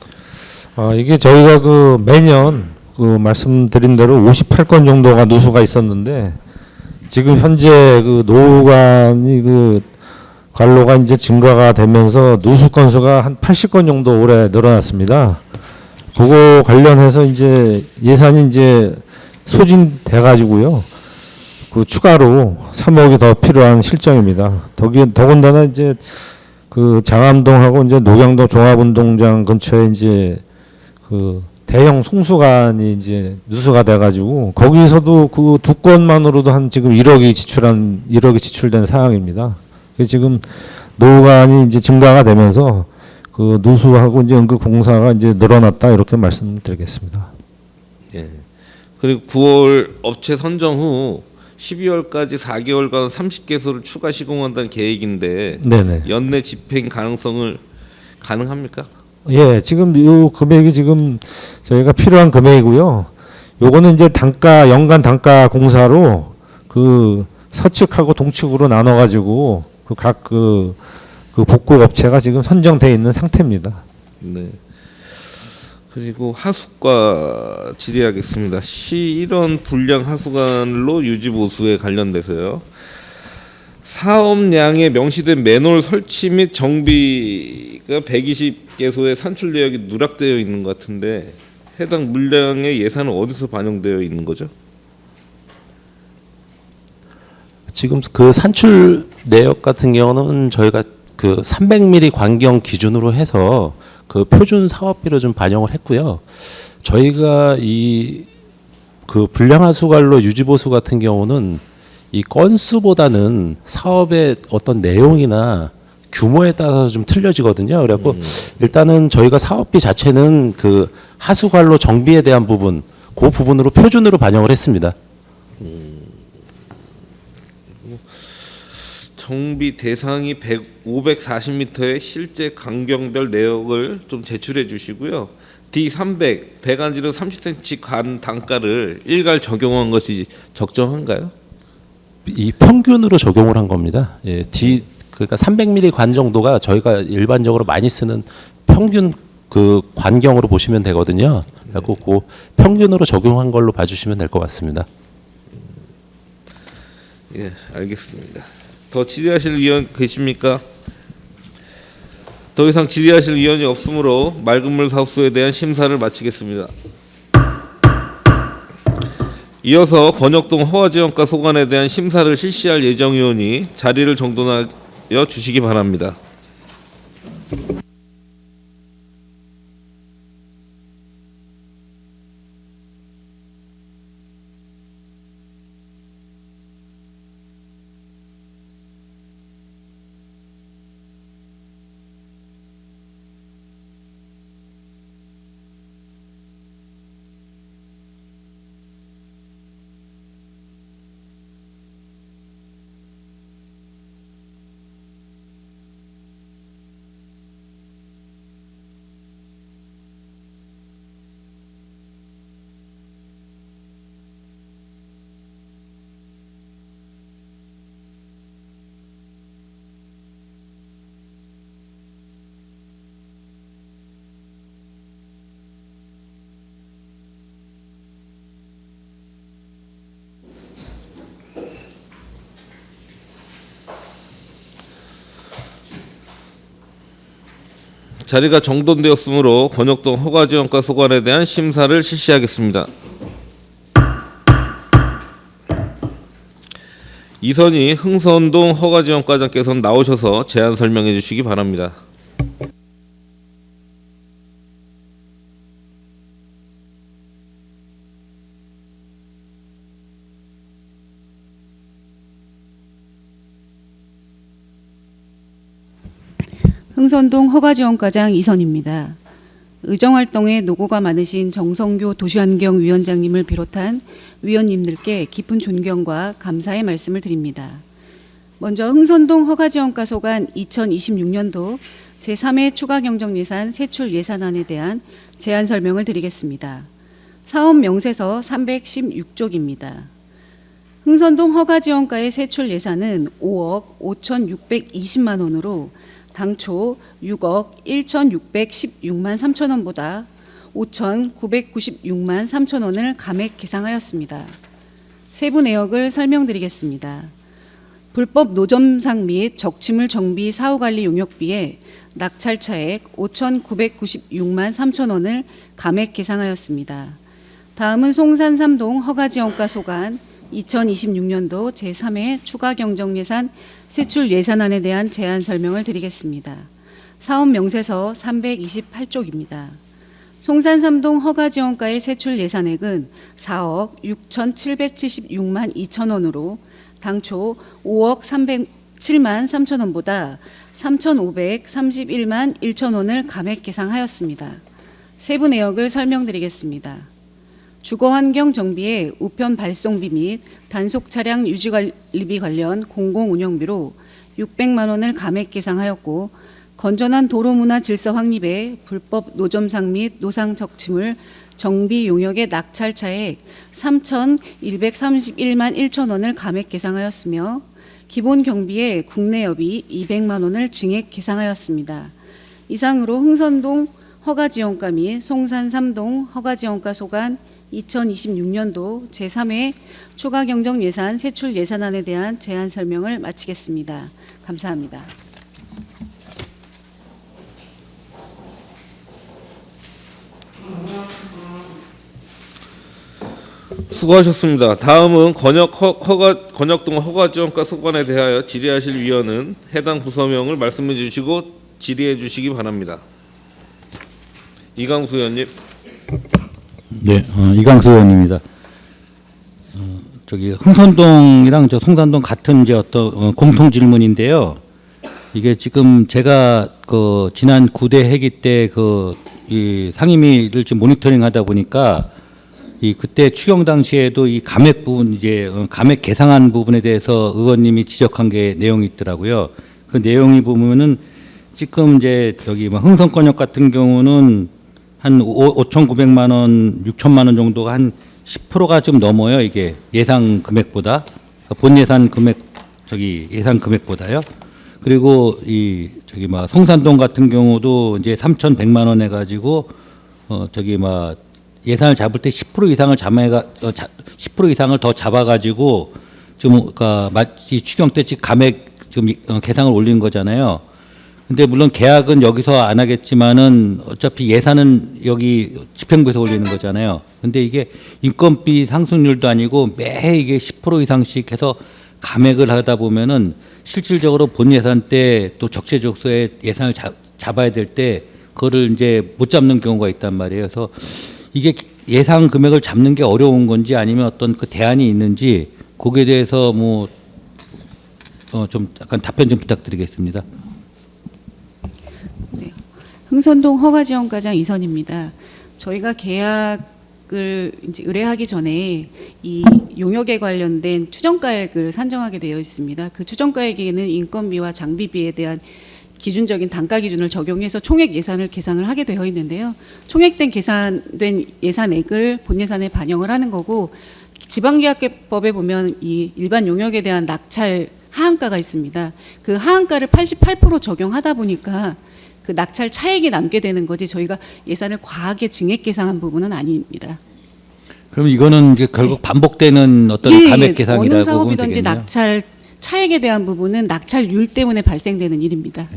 이게 저희가 그 매년 그 말씀드린 대로 58건 정도가 누수가 있었는데 지금 현재 그 노후관이 그 관로가 이제 증가가 되면서 누수 건수가 한 80건 정도 올해 늘어났습니다. 그거 관련해서 이제 예산이 이제 소진돼 가지고요. 그 추가로 3억이 더 필요한 실정입니다. 더군다나 이제 그 장암동하고 이제 녹양동 종합운동장 근처에 이제 그 대형 송수관이 이제 누수가 돼 가지고 거기서도 그 두 건만으로도 한 지금 1억이 지출된 상황입니다. 지금 노후관이 이제 증가가 되면서 그 누수하고 이제 응급 공사가 이제 늘어났다 이렇게 말씀드리겠습니다. 예. 그리고 9월 업체 선정 후 12월까지 4개월간 30개소를 추가 시공한다는 계획인데 네네. 연내 집행 가능성을 가능합니까? 예, 지금 요 금액이 지금 저희가 필요한 금액이고요. 요거는 이제 연간 단가 공사로 그 서측하고 동측으로 나눠 가지고 그 각 그 복구 업체가 지금 선정돼 있는 상태입니다. 네. 그리고 하수과 질의하겠습니다. 시일원 불량 하수관로 유지 보수에 관련돼서요. 사업량에 명시된 맨홀 설치 및 정비가 120개소의 산출 내역이 누락되어 있는 것 같은데 해당 물량의 예산은 어디서 반영되어 있는 거죠? 지금 그 산출 내역 같은 경우는 저희가 그 300mm 관경 기준으로 해서 그 표준 사업비로 좀 반영을 했고요. 저희가 이 그 불량하수관로 유지보수 같은 경우는 이 건수보다는 사업의 어떤 내용이나 규모에 따라서 좀 틀려지거든요. 그래갖고 일단은 저희가 사업비 자체는 그 하수관로 정비에 대한 부분, 그 부분으로 표준으로 반영을 했습니다. 정비 대상이 540m의 실제 간경별 내역을 좀 제출해 주시고요. D300 배관지름 30cm 간 단가를 일괄 적용한 것이 적정한가요? 이 평균으로 적용을 한 겁니다. 예, 그러니까 300mm 관 정도가 저희가 일반적으로 많이 쓰는 평균 그 관경으로 보시면 되거든요. 그래서 그 평균으로 적용한 걸로 봐주시면 될 것 같습니다. 예, 알겠습니다. 더 질의하실 의원 계십니까? 더 이상 질의하실 의원이 없으므로 맑은물 사업소에 대한 심사를 마치겠습니다. 이어서 권역동 허화지원가 소관에 대한 심사를 실시할 예정이오니 자리를 정돈하여 주시기 바랍니다. 자리가 정돈되었으므로 권역동 허가지원가 소관에 대한 심사를 실시하겠습니다. 이선희 흥선동 허가지원과장께서 나오셔서 제안 설명해 주시기 바랍니다. 흥선동 허가지원과장 이선입니다. 의정활동에 노고가 많으신 정성교 도시환경위원장님을 비롯한 위원님들께 깊은 존경과 감사의 말씀을 드립니다. 먼저 흥선동 허가지원가 소관 2026년도 제3회 추가경정예산 세출 예산안에 대한 제안 설명을 드리겠습니다. 사업 명세서 316쪽입니다. 흥선동 허가지원가의 세출 예산은 5억 5,620만 원으로 당초 6억 1,616만 3천 원보다 5,996만 3천 원을 감액 계상하였습니다. 세부 내역을 설명드리겠습니다. 불법 노점상 및 적치물 정비 사후관리 용역비에 낙찰차액 5,996만 3천 원을 감액 계상하였습니다. 다음은 송산 3동 허가지원가 소관 2026년도 제3회 추가경정예산 세출 예산안에 대한 제안 설명을 드리겠습니다. 사업 명세서 328쪽입니다. 송산 3동 허가지원가의 세출 예산액은 4억 6,776만 2천 원으로 당초 5억 307만 3천 원보다 3,531만 1천 원을 감액 계상하였습니다. 세부 내역을 설명드리겠습니다. 주거환경 정비의 우편 발송비 및 단속 차량 유지관리비 관련 공공운영비로 600만 원을 감액 계상하였고 건전한 도로문화 질서 확립에 불법 노점상 및 노상 적치물 정비 용역의 낙찰차액 3,131만 1천 원을 감액 계상하였으며 기본 경비에 국내여비 200만 원을 증액 계상하였습니다. 이상으로 흥선동 허가지원가 및 송산 3동 허가지원가 소관 2026년도 제3회 추가경정예산 세출 예산안에 대한 제안 설명을 마치겠습니다. 감사합니다. 수고하셨습니다. 다음은 권역동 허가지원가 소관에 대하여 질의하실 위원은 해당 부서명을 말씀해 주시고 질의해 주시기 바랍니다. 이강수 의원님. 네, 이강수 의원입니다. 저기 흥선동이랑 저 송산동 같은 이제 어떤 공통 질문인데요. 이게 지금 제가 그 지난 9대 회기 때 그 이 상임위를 좀 모니터링하다 보니까 이 그때 추경 당시에도 이 감액 부분 이제 감액 계상한 부분에 대해서 의원님이 지적한 게 내용이 있더라고요. 그 내용이 보면은 지금 이제 여기 뭐 흥선권역 같은 경우는 한 5,900만 원, 6천만 원 정도가 한 10%가 좀 넘어요. 이게 예상 금액보다 본 예산 금액 예산 금액보다요. 그리고 이 저기 막 송산동 같은 경우도 이제 3,100만 원 해가지고 막 예산을 잡을 때 10% 이상을 10% 이상을 더 잡아가지고 좀 그러니까 마치 추경 때 감액 지금 계상을 올린 거잖아요. 근데 물론 계약은 여기서 안 하겠지만은 어차피 예산은 여기 집행부에서 올리는 거잖아요. 근데 이게 인건비 상승률도 아니고 매해 이게 10% 이상씩 해서 감액을 하다 보면은 실질적으로 본 예산 때 또 적재적소에 예산을 잡아야 될 때 그거를 이제 못 잡는 경우가 있단 말이에요. 그래서 이게 예상 금액을 잡는 게 어려운 건지 아니면 어떤 그 대안이 있는지 거기에 대해서 뭐 좀 약간 답변 좀 부탁드리겠습니다. 네, 흥선동 허가지원과장 이선입니다. 저희가 계약을 이제 의뢰하기 전에 이 용역에 관련된 추정가액을 산정하게 되어 있습니다. 그 추정가액에는 인건비와 장비비에 대한 기준적인 단가 기준을 적용해서 총액 예산을 계산을 하게 되어 있는데요. 총액된 계산된 예산액을 본 예산에 반영을 하는 거고 지방계약법에 보면 이 일반 용역에 대한 낙찰 하한가가 있습니다. 그 하한가를 88% 적용하다 보니까 그 낙찰 차액이 남게 되는 거지 저희가 예산을 과하게 증액 계상한 부분은 아닙니다. 그럼 이거는 이제 결국 반복되는 어떤 감액 계상이라고 보면 어느 사업이든지 되겠네요. 낙찰 차액에 대한 부분은 낙찰률 때문에 발생되는 일입니다.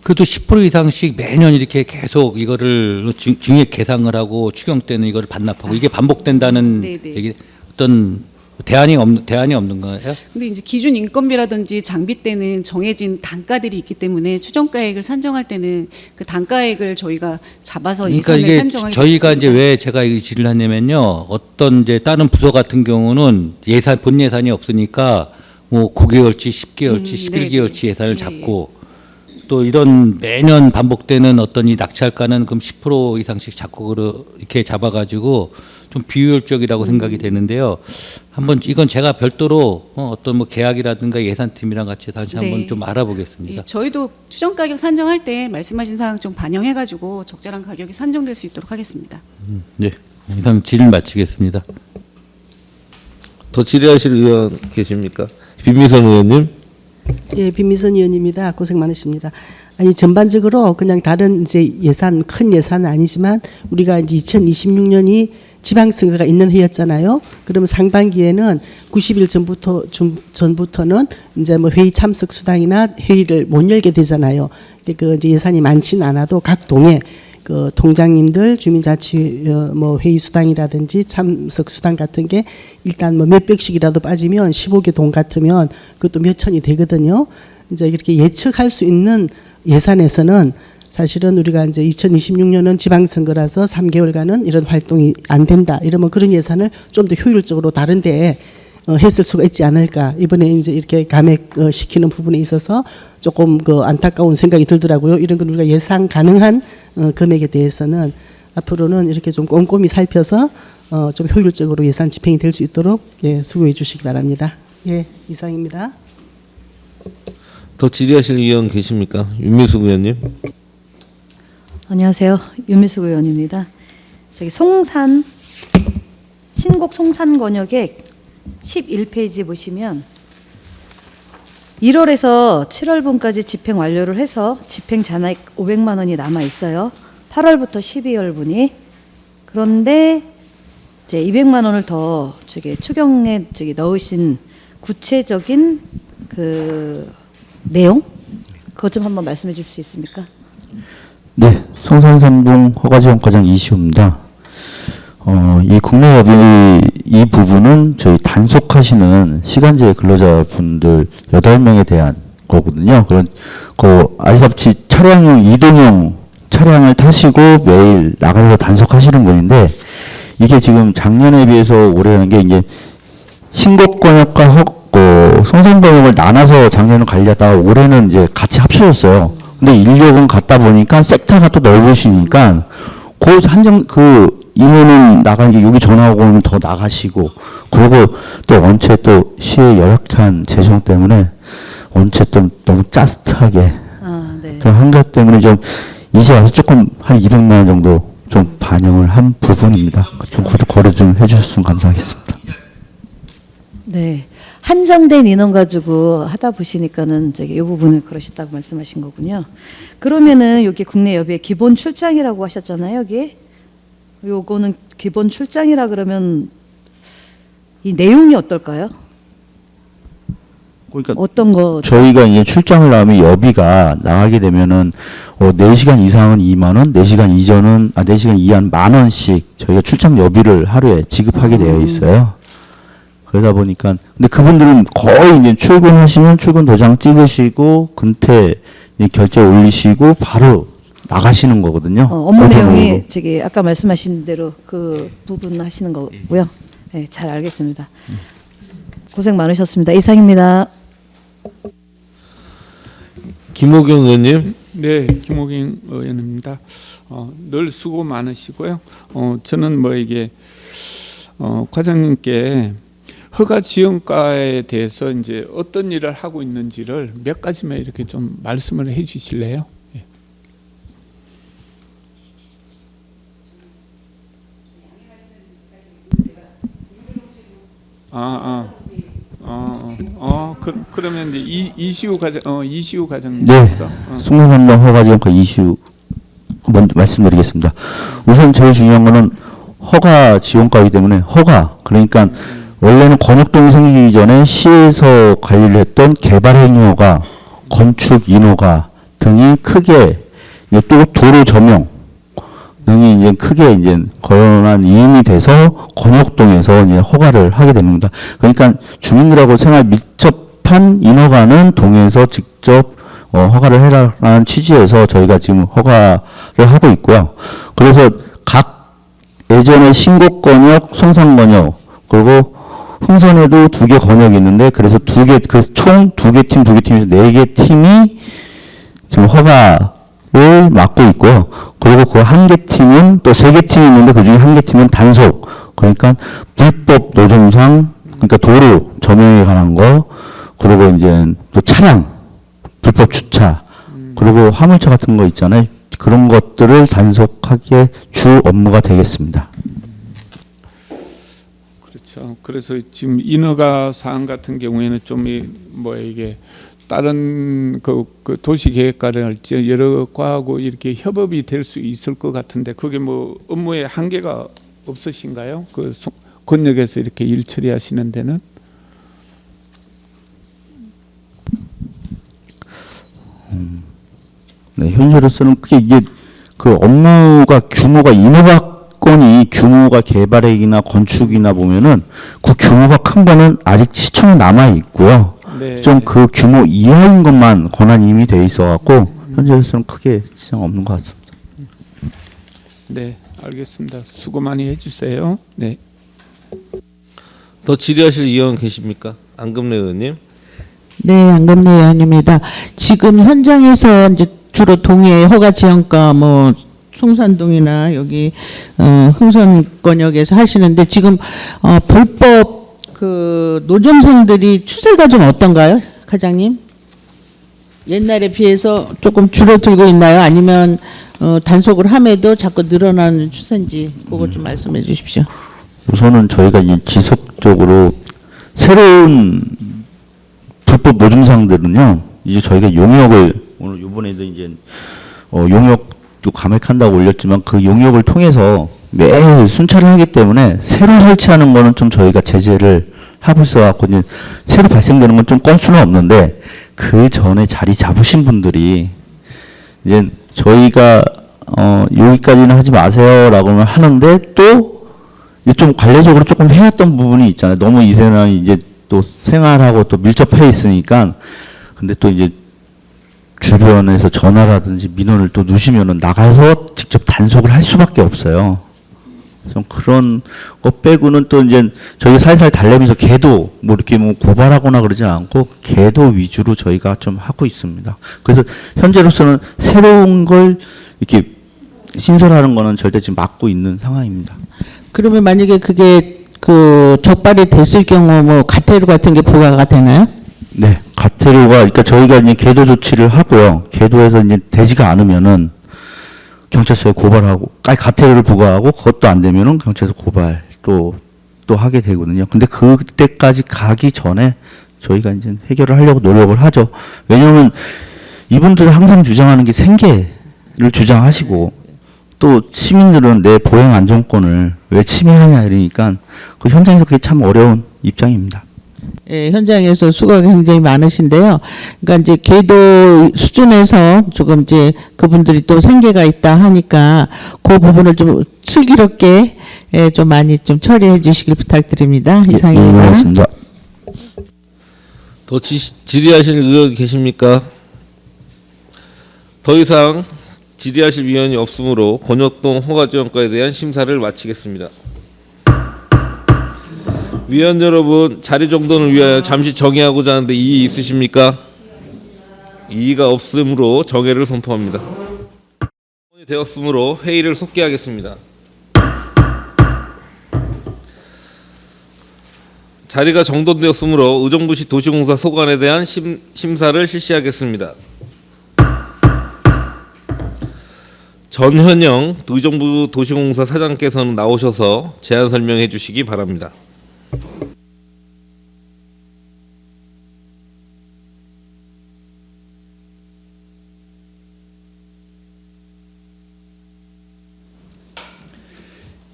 그래도 10% 이상씩 매년 이렇게 계속 이거를 증액 계상을 하고 추경 때는 이거를 반납하고 이게 반복된다는 네네. 얘기 어떤 대안이 없는 거예요? 근데 이제 기준 인건비라든지 장비 때는 정해진 단가들이 있기 때문에 추정가액을 산정할 때는 그 단가액을 저희가 잡아서 그러니까 예산을 이게 산정하게 저희가 이제 됐습니다. 왜 제가 이 질의를 하냐면요. 어떤 이제 다른 부서 같은 경우는 본 예산이 없으니까 뭐 9개월치, 10개월치, 네네. 11개월치 예산을 예, 잡고 또 이런 매년 반복되는 어떤 이 낙찰가는 그럼 10% 이상씩 자꾸 이렇게 잡아가지고 좀 비효율적이라고 생각이 되는데요. 한번 이건 제가 별도로 어떤 뭐 계약이라든가 예산팀이랑 같이 다시 한번 네. 좀 알아보겠습니다. 예, 저희도 추정 가격 산정할 때 말씀하신 사항 좀 반영해가지고 적절한 가격이 산정될 수 있도록 하겠습니다. 네, 이상 질의 마치겠습니다. 더 질의하실 의원 계십니까? 김미선 의원님. 예, 김미선 의원입니다. 고생 많으십니다. 아니 전반적으로 그냥 다른 이제 예산 큰 예산은 아니지만 우리가 이제 2026년이 지방선거가 있는 해였잖아요. 그러면 상반기에는 90일 전부터는 이제 뭐 회의 참석 수당이나 회의를 못 열게 되잖아요. 그 이제 예산이 많지는 않아도 각 동에 그 통장님들 주민자치 뭐 회의 수당이라든지 참석 수당 같은 게 일단 뭐 몇백씩이라도 빠지면 15개 동 같으면 그것도 몇 천이 되거든요. 이제 이렇게 예측할 수 있는 예산에서는 사실은 우리가 이제 2026년은 지방선거라서 3개월간은 이런 활동이 안 된다. 이러면 그런 예산을 좀 더 효율적으로 다른 데에 했을 수가 있지 않을까. 이번에 이제 이렇게 감액시키는 부분에 있어서 조금 그 안타까운 생각이 들더라고요. 이런 건 우리가 예상 가능한 금액에 대해서는 앞으로는 이렇게 좀 꼼꼼히 살펴서 좀 효율적으로 예산 집행이 될 수 있도록 예, 수고해 주시기 바랍니다. 예, 이상입니다. 더 질의하실 의원 계십니까? 윤미숙 의원님. 안녕하세요. 윤미숙 의원입니다. 저기 신곡 송산권역의 11페이지 보시면 1월에서 7월분까지 집행 완료를 해서 집행 잔액 500만 원이 남아 있어요. 8월부터 12월분이. 그런데 이제 200만 원을 더 추경에 넣으신 구체적인 그 내용 그것 좀 한번 말씀해 줄 수 있습니까? 네, 송산삼동 허가지원과장 이시우입니다. 이 국내협의 이 부분은 저희 단속하시는 시간제 근로자분들 8명에 대한 거거든요. 아시다시피 차량용 이동용 차량을 타시고 매일 나가서 단속하시는 분인데 이게 지금 작년에 비해서 올해는 게 이제 신곡권역과 송산권역을 나눠서 작년에 관리하다가 올해는 이제 같이 합쳐졌어요. 근데 인력은 같다 보니까 섹터가 또 넓으시니까 그 인원은 나가는 게 여기 전화 오고 오면 더 나가시고 그리고 또 원체 또 시의 열악한 재정 때문에 원체 좀 너무 짜릿하게 좀 한 것 때문에 좀 이제 와서 조금 한 200만 원 정도 좀 반영을 한 부분입니다. 좀 고려 좀 해주셨으면 감사하겠습니다. 네. 한정된 인원 가지고 하다 보시니까는 이 부분을 그러시다고 말씀하신 거군요. 그러면은 여기 국내 여비의 기본 출장이라고 하셨잖아요. 여기 요거는 기본 출장이라 그러면 이 내용이 어떨까요? 그러니까 어떤 거? 저희가 이제 출장을 나오면 여비가 나가게 되면은 4시간 이상은 2만 원, 4시간 이전은 4시간 이하는 10,000원씩 저희가 출장 여비를 하루에 지급하게 되어 있어요. 그러다 보니까 근데 그분들은 거의 이제 출근하시면 출근 도장 찍으시고 근태 결제 올리시고 바로 나가시는 거거든요. 업무 내용이 아까 말씀하신 대로 그 부분 하시는 거고요. 네, 잘 알겠습니다. 고생 많으셨습니다. 이상입니다. 김호경 의원님. 네, 김호경 의원입니다. 늘 수고 많으시고요. 저는 이게 과장님께 허가 지원가에 대해서 이제 어떤 일을 하고 있는지를 몇 가지만 이렇게 좀 말씀을 해 주실래요? 예. 그러면 이제 이시우 과장님께서 네, 송산삼동 허가지원과 이시우 먼저 말씀드리겠습니다. 우선 제일 중요한 거는 허가 지원가이기 때문에 그러니까 원래는 권역동이 생기기 전에 시에서 관리를 했던 개발 행위허가, 건축 인허가, 등이 크게 또 도로 점용 등이 이제 크게 이제 거론한 이인이 돼서 권역동에서 이제 허가를 하게 됩니다. 그러니까 주민들하고 생활 밀접한 인허가는 동에서 직접 허가를 해라라는 취지에서 저희가 지금 허가를 하고 있고요. 그래서 각 예전에 신곡권역, 송산권역 그리고 흥선에도 2개 권역이 있는데 그래서 총 2개 팀에서 4개 팀이 지금 허가를 맡고 있고요. 그리고 그 1개 팀은 또 3개 팀이 있는데 그 중에 1개 팀은 단속. 그러니까 불법 노점상, 그러니까 도로 점용에 관한 거, 그리고 이제 또 차량, 불법 주차, 그리고 화물차 같은 거 있잖아요. 그런 것들을 단속하기에 주 업무가 되겠습니다. 그렇죠. 그래서 지금 인허가 사항 같은 경우에는 좀 이게 다른 그 도시계획과를 여러 과하고 이렇게 협업이 될 수 있을 것 같은데 그게 뭐 업무에 한계가 없으신가요? 그 권역에서 이렇게 일 처리하시는 데는? 네, 현재로서는 이게 그 업무가 규모가 인허가건이 규모가 개발이나 건축이나 보면은 그 규모가 큰 거는 아직 시청에 남아 있고요. 네. 좀 그 규모 이하인 것만 권한이 이미 돼 있어 갖고 현재로서는 크게 지장 없는 것 같습니다. 네, 알겠습니다. 수고 많이 해주세요. 네. 더 질의하실 의원 계십니까? 안금래 의원님. 네, 안건래 의원입니다. 지금 현장에서 이제 주로 동해 허가 지형가 뭐 송산동이나 여기 흥선권역에서 하시는데 지금 불법 그 노점상들이 추세가 좀 어떤가요, 과장님? 옛날에 비해서 조금 줄어들고 있나요? 아니면 단속을 함에도 자꾸 늘어나는 추세인지 그거 좀 말씀해 주십시오. 우선은 저희가 이 지속적으로 새로운 불법 노점상들은요, 이제 저희가 용역을 오늘 이번에도 이제 용역도 감액한다고 올렸지만 그 용역을 통해서 매일 순찰을 하기 때문에 새로 설치하는 거는 좀 저희가 제재를 하고 있어갖고 이제 새로 발생되는 건 좀 건수는 없는데 그 전에 자리 잡으신 분들이 이제 저희가 여기까지는 하지 마세요라고는 하는데 또 좀 관례적으로 조금 해왔던 부분이 있잖아요. 너무 이제는 이제 또 생활하고 또 밀접해 있으니까 근데 또 이제 주변에서 전화라든지 민원을 또 넣으시면은 나가서 직접 단속을 할 수밖에 없어요. 좀 그런 거 빼고는 또 이제 저희 살살 달래면서 개도 뭐 이렇게 뭐 고발하거나 그러지 않고 개도 위주로 저희가 좀 하고 있습니다. 그래서 현재로서는 새로운 걸 이렇게 신설하는 거는 절대 지금 막고 있는 상황입니다. 그러면 만약에 그게 그 적발이 됐을 경우 뭐 가태료 같은 게 부과가 되나요? 네, 가태료가 그러니까 저희가 이제 계도 조치를 하고요. 계도에서 이제 되지가 않으면은 경찰서에 고발하고, 가태료를 부과하고 그것도 안 되면은 경찰서 고발 또 하게 되거든요. 근데 그때까지 가기 전에 저희가 이제 해결을 하려고 노력을 하죠. 왜냐하면 이분들이 항상 주장하는 게 생계를 주장하시고 또 시민들은 내 보행 안전권을 왜 침해하냐 이러니까 그 현장에서 그게 참 어려운 입장입니다. 예, 현장에서 수고가 굉장히 많으신데요. 그러니까 이제 계도 수준에서 조금 이제 그분들이 또 생계가 있다 하니까 그 부분을 좀 슬기롭게 좀 많이 좀 처리해 주시길 부탁드립니다. 이상입니다. 고맙습니다. 더 질의하실 의원 계십니까? 더 이상 질의하실 위원이 없으므로 권역동 허가지원과에 대한 심사를 마치겠습니다. 위원 여러분, 자리 정돈을 위하여 잠시 정회하고자 하는데 이의 있으십니까? 이의가 없으므로 정회를 선포합니다. 되었으므로 회의를 속기하겠습니다. 자리가 정돈되었으므로 의정부시 도시공사 소관에 대한 심사를 실시하겠습니다. 전현영 의정부 도시공사 사장께서는 나오셔서 제안 설명해 주시기 바랍니다.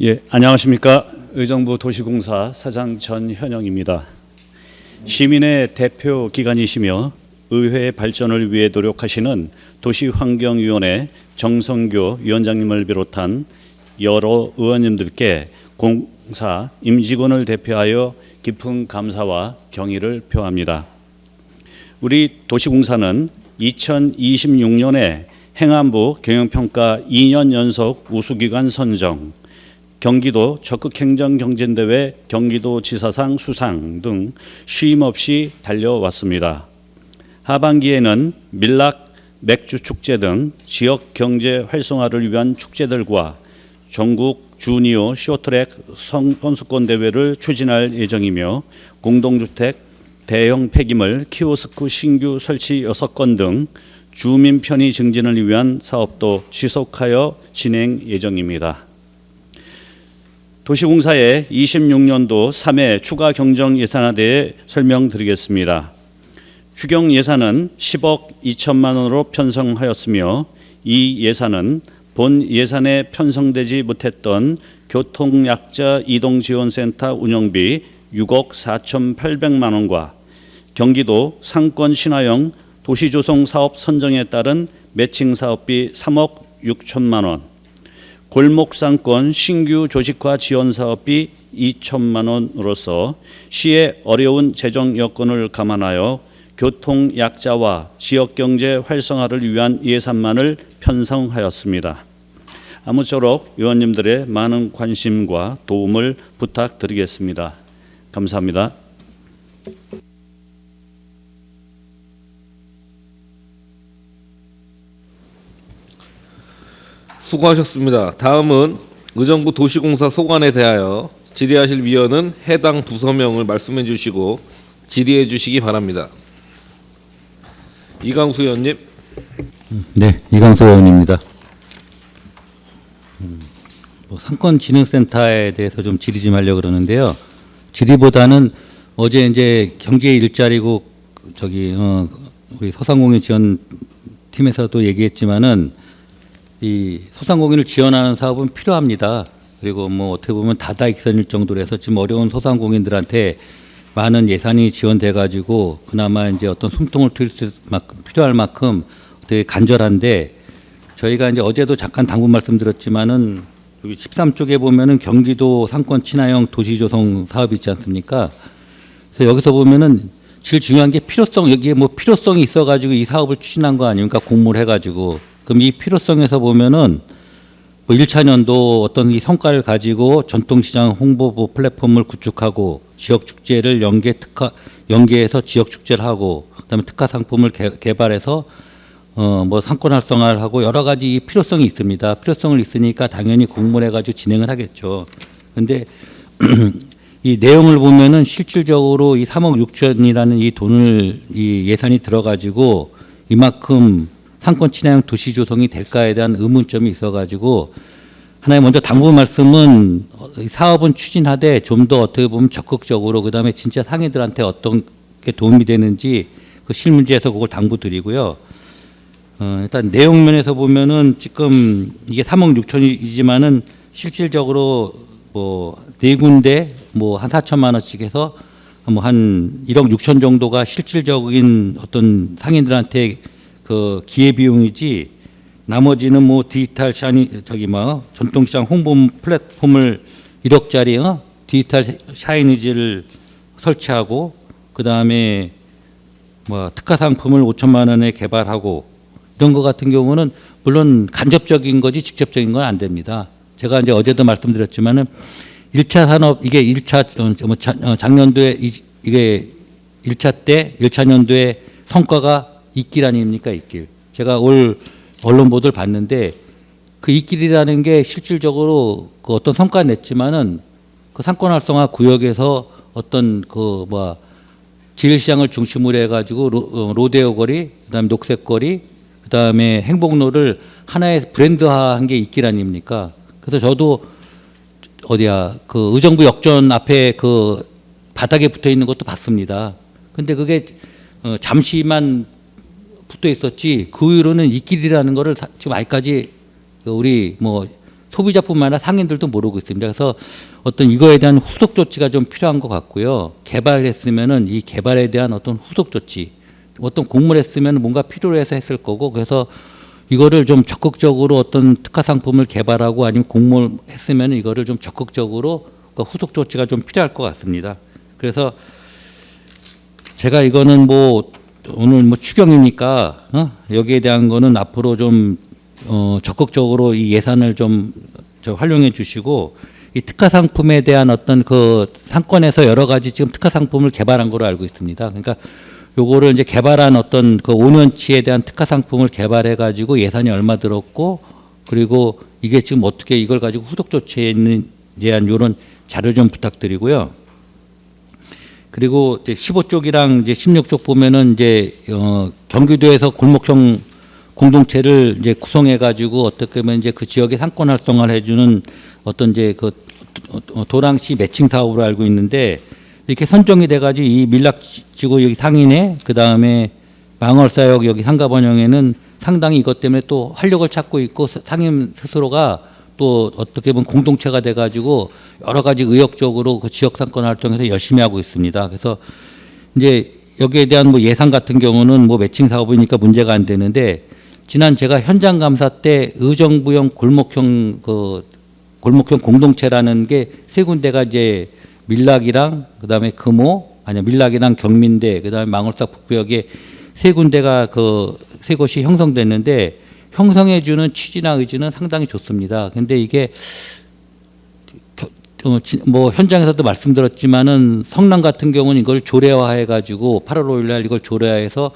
예, 안녕하십니까. 의정부 도시공사 사장 전현영입니다. 시민의 대표 기관이시며 의회 발전을 위해 노력하시는 도시환경위원회 정성교 위원장님을 비롯한 여러 의원님들께 공사 임직원을 대표하여 깊은 감사와 경의를 표합니다. 우리 도시공사는 2026년에 행안부 경영평가 2년 연속 우수기관 선정, 경기도 적극행정경진대회 경기도지사상 수상 등 쉼없이 달려왔습니다. 하반기에는 밀락, 맥주축제 등 지역 경제 활성화를 위한 축제들과 전국 주니어 쇼트트랙 선수권 대회를 추진할 예정이며 공동주택, 대형 폐기물, 키오스크 신규 설치 6건 등 주민 편의 증진을 위한 사업도 지속하여 진행 예정입니다. 도시공사의 26년도 3회 추가 경정 예산에 대해 설명드리겠습니다. 추경 예산은 10억 2천만 원으로 편성하였으며 이 예산은 본 예산에 편성되지 못했던 교통약자 이동지원센터 운영비 6억 4,800만 원과 경기도 상권 신화형 도시조성 사업 선정에 따른 매칭 사업비 3억 6천만 원, 골목상권 신규 조직화 지원 사업비 2천만 원으로서 시의 어려운 재정 여건을 감안하여 교통약자와 지역경제 활성화를 위한 예산만을 편성하였습니다. 아무쪼록 의원님들의 많은 관심과 도움을 부탁드리겠습니다. 감사합니다. 수고하셨습니다. 다음은 의정부 도시공사 소관에 대하여 질의하실 위원은 해당 부서명을 말씀해 주시고 질의해 주시기 바랍니다. 이강수 의원님. 네, 이강수 의원입니다. 상권진흥센터에 대해서 좀 질의 좀 하려고 그러는데요. 질의보다는 어제 이제 경제 일자리고 우리 소상공인 지원팀에서도 얘기했지만은 이 소상공인을 지원하는 사업은 필요합니다. 그리고 뭐 어떻게 보면 다다익선일 정도로 해서 지금 어려운 소상공인들한테 많은 예산이 지원돼 가지고 그나마 이제 어떤 숨통을 트일 수 필요할 만큼 되게 간절한데, 저희가 이제 어제도 잠깐 당부 말씀드렸지만은 여기 13쪽에 보면은 경기도 상권 친화형 도시조성 사업이 있지 않습니까? 그래서 여기서 보면은 제일 중요한 게 필요성, 여기에 뭐 필요성이 있어 가지고 이 사업을 추진한 거 아닙니까? 공모를 해 가지고. 그럼 이 필요성에서 보면은 뭐 1차년도 어떤 이 성과를 가지고 전통시장 홍보 플랫폼을 구축하고 지역 축제를 연계해서 지역 축제를 하고, 그다음에 특화 상품을 개발해서 뭐 상권 활성화를 하고 여러 가지 이 필요성이 있습니다. 필요성을 있으니까 당연히 공모를 해가지고 진행을 하겠죠. 근데 이 내용을 보면은 실질적으로 이 3억 6천이라는 이 돈을 이 예산이 들어가지고 이만큼 상권 친화형 도시 조성이 될까에 대한 의문점이 있어가지고 하나의 먼저 당부 말씀은 사업은 추진하되 좀 더 어떻게 보면 적극적으로, 그다음에 진짜 상인들한테 어떤 게 도움이 되는지 그 실문지에서 그걸 당부드리고요. 일단 내용 면에서 보면은 지금 이게 3억 6천이지만은 실질적으로 뭐 네 군데 뭐 한 4천만 원씩 해서 뭐 한 1억 6천 정도가 실질적인 어떤 상인들한테 그 기회 비용이지, 나머지는 뭐 디지털 전통시장 홍보 플랫폼을 1억짜리 디지털 샤이니지를 설치하고, 그 다음에 뭐 특화 상품을 5천만 원에 개발하고, 이런 거 같은 경우는 물론 간접적인 거지 직접적인 건 안 됩니다. 제가 이제 어제도 말씀드렸지만은 1차 산업, 이게 1차 작년도에 이게 1차 때 1차 년도에 성과가 이길 아닙니까? 이길. 제가 올 언론 보도를 봤는데 그 이길이라는 게 실질적으로 그 어떤 성과를 냈지만은 그 상권 활성화 구역에서 어떤 그 뭐 지일시장을 중심으로 해가지고 로데오 거리, 그다음에 녹색 거리, 그다음에 행복로를 하나의 브랜드화한 게 이길 아닙니까? 그래서 저도 그 의정부 역전 앞에 그 바닥에 붙어 있는 것도 봤습니다. 근데 그게 잠시만 붙어 있었지 그 이후로는 이길이라는 거를 지금 아직까지 우리 뭐 소비자뿐만 아니라 상인들도 모르고 있습니다. 그래서 어떤 이거에 대한 후속 조치가 좀 필요한 것 같고요. 개발했으면은 이 개발에 대한 어떤 후속 조치, 어떤 공모를 했으면 뭔가 필요로 해서 했을 거고, 그래서 이거를 좀 적극적으로 어떤 특화 상품을 개발하고 아니면 공모를 했으면 이거를 좀 적극적으로 그 후속 조치가 좀 필요할 것 같습니다. 그래서 제가 이거는 뭐 오늘 뭐 추경이니까 여기에 대한 거는 앞으로 좀 적극적으로 이 예산을 좀 활용해 주시고, 이 특화 상품에 대한 어떤 그 상권에서 여러 가지 지금 특화 상품을 개발한 걸로 알고 있습니다. 그러니까 요거를 이제 개발한 어떤 그 5년치에 대한 특화 상품을 개발해 가지고 예산이 얼마 들었고, 그리고 이게 지금 어떻게 이걸 가지고 후속 조치에 있는 대한 요런 자료 좀 부탁드리고요. 그리고 이제 15쪽이랑 이제 16쪽 보면은 이제 경기도에서 골목형 공동체를 이제 구성해 가지고 어떻게 보면 이제 그 지역의 상권 활성화를 해주는 어떤 이제 그 도랑시 매칭 사업으로 알고 있는데, 이렇게 선정이 돼 가지고 이 밀락지구 여기 상인에, 그 다음에 망월사역 여기 상가번영에는 상당히 이것 때문에 또 활력을 찾고 있고, 상인 스스로가 또 어떻게 보면 공동체가 돼 가지고 여러 가지 의욕적으로 그 지역 상권 활동에서 열심히 하고 있습니다. 그래서 이제 여기에 대한 뭐 예산 같은 경우는 뭐 매칭 사업이니까 문제가 안 되는데, 지난 제가 현장 감사 때 의정부형 골목형 골목형 공동체라는 게 세 군데가 이제 밀락이랑 그다음에 금호, 밀락이랑 경민대, 그다음에 망월사 북부역에 세 군데가 그 세 곳이 형성됐는데, 형성해 주는 취지나 의지는 상당히 좋습니다. 근데 이게 뭐 현장에서도 말씀드렸지만은 성남 같은 경우는 이걸 조례화해 가지고 8월 5일 날 이걸 조례화해서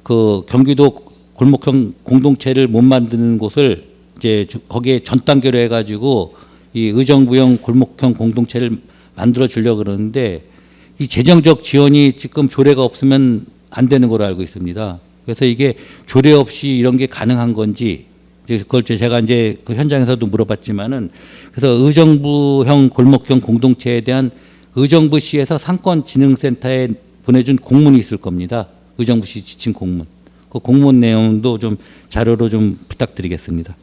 그 경기도 골목형 공동체를 못 만드는 곳을 이제 거기에 전 단계로 해 가지고 이 의정부형 골목형 공동체를 만들어 주려고 그러는데, 이 재정적 지원이 지금 조례가 없으면 안 되는 걸로 알고 있습니다. 그래서 이게 조례 없이 이런 게 가능한 건지, 그걸 제가 이제 그 현장에서도 물어봤지만은, 그래서 의정부형 골목형 공동체에 대한 의정부시에서 상권진흥센터에 보내준 공문이 있을 겁니다. 의정부시 지침 공문. 그 공문 내용도 좀 자료로 좀 부탁드리겠습니다.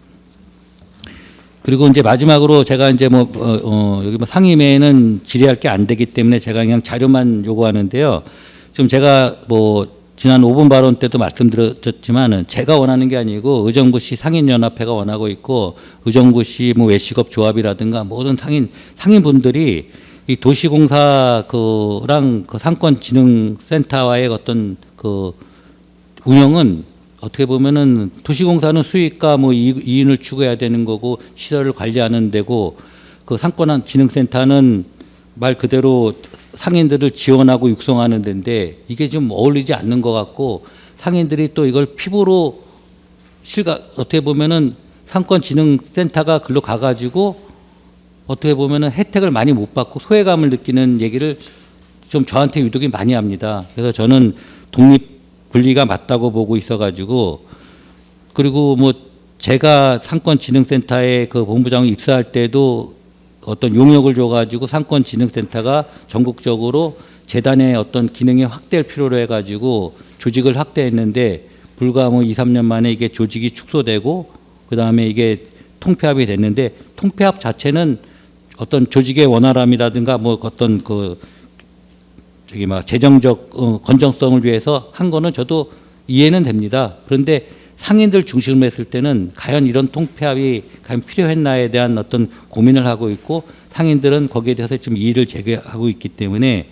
그리고 이제 마지막으로 제가 이제 여기 뭐 상임위에는 질의할 게 안 되기 때문에 제가 그냥 자료만 요구하는데요. 좀 제가 뭐 지난 5분 발언 때도 말씀드렸지만은 제가 원하는 게 아니고 의정부시 상인연합회가 원하고 있고, 의정부시 뭐 외식업 조합이라든가 모든 상인분들이 이 도시공사 그랑 그 상권진흥센터와의 어떤 그 운영은 어떻게 보면은 도시공사는 수익과 뭐 이윤을 추구해야 되는 거고, 시설을 관리하는 데고, 그 상권진흥센터는 말 그대로 상인들을 지원하고 육성하는 데인데, 이게 좀 어울리지 않는 것 같고, 상인들이 또 이걸 피부로 어떻게 보면은 상권진흥센터가 글로 가가지고 어떻게 보면은 혜택을 많이 못 받고 소외감을 느끼는 얘기를 좀 저한테 유독이 많이 합니다. 그래서 저는 독립 분리가 맞다고 보고 있어가지고, 그리고 뭐 제가 상권진흥센터에 그 본부장을 입사할 때도 어떤 용역을 줘가지고 상권진흥센터가 전국적으로 재단의 어떤 기능이 확대할 필요로 해가지고 조직을 확대했는데, 불과 뭐 2, 3년 만에 이게 조직이 축소되고, 그 다음에 이게 통폐합이 됐는데, 통폐합 자체는 어떤 조직의 원활함이라든가 뭐 어떤 그 저기 막 재정적 건전성을 위해서 한 거는 저도 이해는 됩니다. 그런데 상인들 중심으로 했을 때는 과연 이런 통폐합이 과연 필요했나에 대한 어떤 고민을 하고 있고, 상인들은 거기에 대해서 좀 이의를 제기하고 있기 때문에,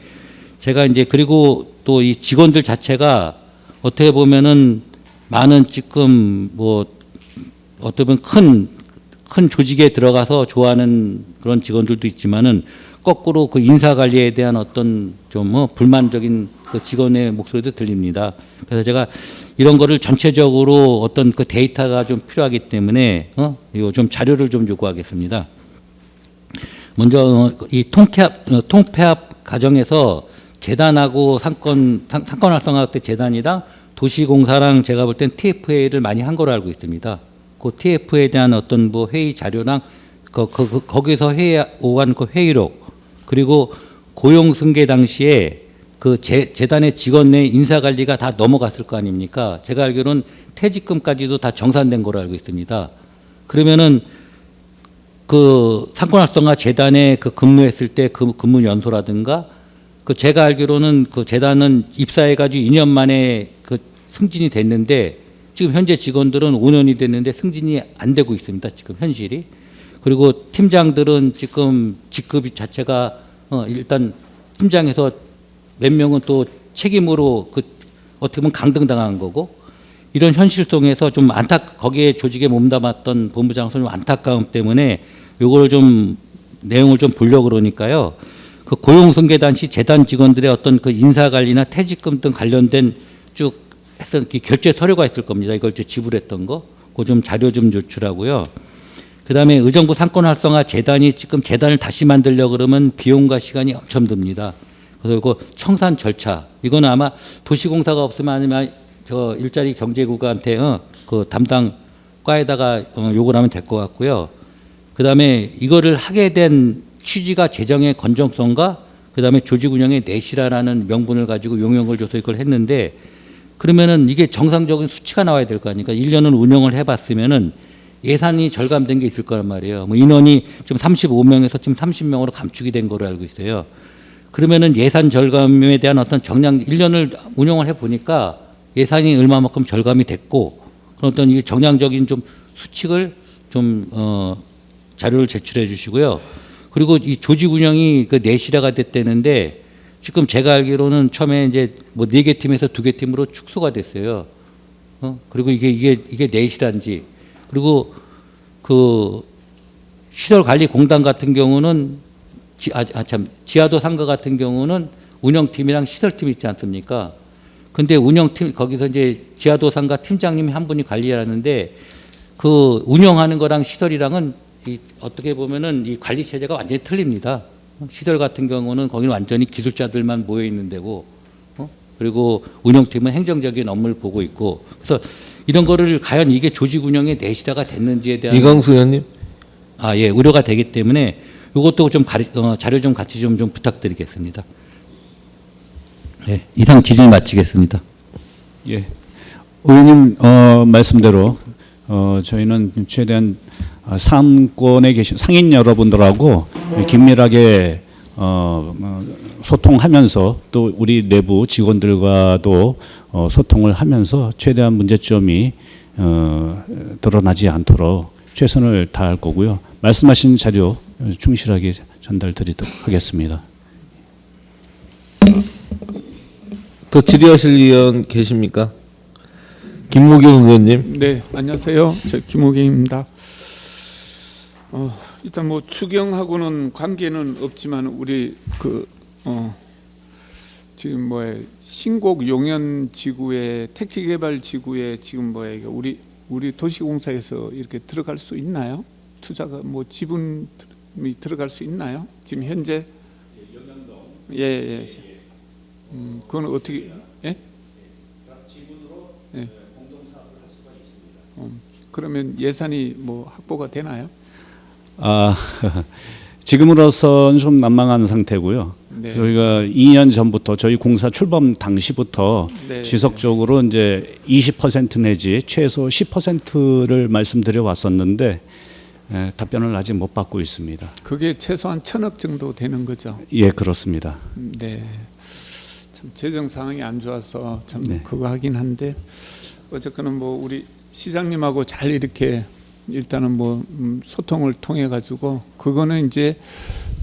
제가 이제 그리고 또 이 직원들 자체가 어떻게 보면은 많은 지금 뭐 어떻게 보면 큰 조직에 들어가서 좋아하는 그런 직원들도 있지만은, 거꾸로 그 인사 관리에 대한 어떤 좀 불만적인 그 직원의 목소리도 들립니다. 그래서 제가 이런 거를 전체적으로 어떤 그 데이터가 좀 필요하기 때문에 이거 좀 자료를 좀 요구하겠습니다. 먼저 이 통폐합 과정에서 재단하고 상권 활성화 때 재단이랑 도시공사랑 제가 볼 땐 TFA를 많이 한 거로 알고 있습니다. 그 TF에 대한 어떤 뭐 회의 자료랑 거기서 오간 그 회의록, 그리고 고용 승계 당시에 그 재단의 직원 내 인사 관리가 다 넘어갔을 거 아닙니까? 제가 알기로는 퇴직금까지도 다 정산된 거로 알고 있습니다. 그러면은 그 상권활성화 재단에 그 근무했을 때 그 근무 연소라든가, 그 제가 알기로는 그 재단은 입사해가지고 2년 만에 그 승진이 됐는데 지금 현재 직원들은 5년이 됐는데 승진이 안 되고 있습니다. 지금 현실이. 그리고 팀장들은 지금 직급 자체가 일단 팀장에서 몇 명은 또 책임으로 어떻게 보면 강등당한 거고, 이런 현실 속에서 좀 거기에 조직에 몸담았던 본부장은 좀 안타까움 때문에 요거를 좀 내용을 좀 보려고 그러니까요. 그 고용승계단 시 재단 직원들의 어떤 그 인사관리나 퇴직금 등 관련된 쭉 했던 결제 서류가 있을 겁니다. 이걸 지불했던 거, 그 좀 자료 좀 제출하고요. 그다음에 의정부 상권 활성화 재단이 지금 재단을 다시 만들려고 그러면 비용과 시간이 엄청 듭니다. 그래서 이거 청산 절차, 이거는 아마 도시공사가 없으면 아니면 저 일자리 경제국한테 그 담당 과에다가 요구를 하면 될 것 같고요. 그다음에 이거를 하게 된 취지가 재정의 건전성과 그다음에 조직 운영의 내실화라는 명분을 가지고 용역을 줘서 이걸 했는데, 그러면은 이게 정상적인 수치가 나와야 될 거 아닙니까? 1년을 운영을 해봤으면은 예산이 절감된 게 있을 거란 말이에요. 뭐 인원이 지금 35명에서 지금 30명으로 감축이 된 거로 알고 있어요. 그러면은 예산 절감에 대한 어떤 1년을 운영을 해 보니까 예산이 얼마만큼 절감이 됐고, 그런 어떤 이 정량적인 좀 수칙을 좀 자료를 제출해 주시고요. 그리고 이 조직 운영이 그 내실화가 됐다는데, 지금 제가 알기로는 처음에 이제 뭐 4개 팀에서 2개 팀으로 축소가 됐어요. 그리고 이게 내실화인지, 그리고 그 시설관리공단 같은 경우는 지하도 상가 같은 경우는 운영팀이랑 시설팀이 있지 않습니까? 근데 운영팀 거기서 이제 지하도 상가 팀장님이 한 분이 관리하는데, 그 운영하는 거랑 시설이랑은 어떻게 보면은 이 관리 체제가 완전히 틀립니다. 시설 같은 경우는 거기는 완전히 기술자들만 모여 있는 데고, 그리고 운영팀은 행정적인 업무를 보고 있고, 그래서 이런 거를 과연 이게 조직 운영의 내실화가 됐는지에 대한 이광수 의원님. 예, 우려가 되기 때문에 이것도 좀 자료 좀 같이 좀 부탁드리겠습니다. 예, 이상 질의 마치겠습니다. 예, 의원님 말씀대로 저희는 최대한 상권에 계신 상인 여러분들하고 긴밀하게 소통하면서 또 우리 내부 직원들과도 소통을 하면서 최대한 문제점이 드러나지 않도록 최선을 다할 거고요. 말씀하신 자료 충실하게 전달드리도록 하겠습니다. 더 질의하실 의원 계십니까? 김무경 의원님. 네, 안녕하세요. 저 김무경입니다. 일단 뭐 추경하고는 관계는 없지만 우리 지금 신곡 용현 지구에 택지개발 지구에 지금 우리 도시공사에서 이렇게 들어갈 수 있나요? 투자가 뭐 지분이 들어갈 수 있나요? 지금 현재? 예. 그건 어떻게? 예? 지분으로 공동사업을 할 수가 있습니다. 그러면 예산이 뭐 확보가 되나요? 지금으로서는 좀 난망한 상태고요. 네. 저희가 2년 전부터 저희 공사 출범 당시부터 네. 지속적으로 이제 20% 내지 최소 10%를 말씀드려 왔었는데 답변을 아직 못 받고 있습니다. 그게 최소한 1,000억 정도 되는 거죠? 예, 그렇습니다. 네. 참 재정 상황이 안 좋아서 참 네. 그거 하긴 한데, 어쨌거나 뭐 우리 시장님하고 잘 이렇게 일단은 뭐 소통을 통해 가지고 그거는 이제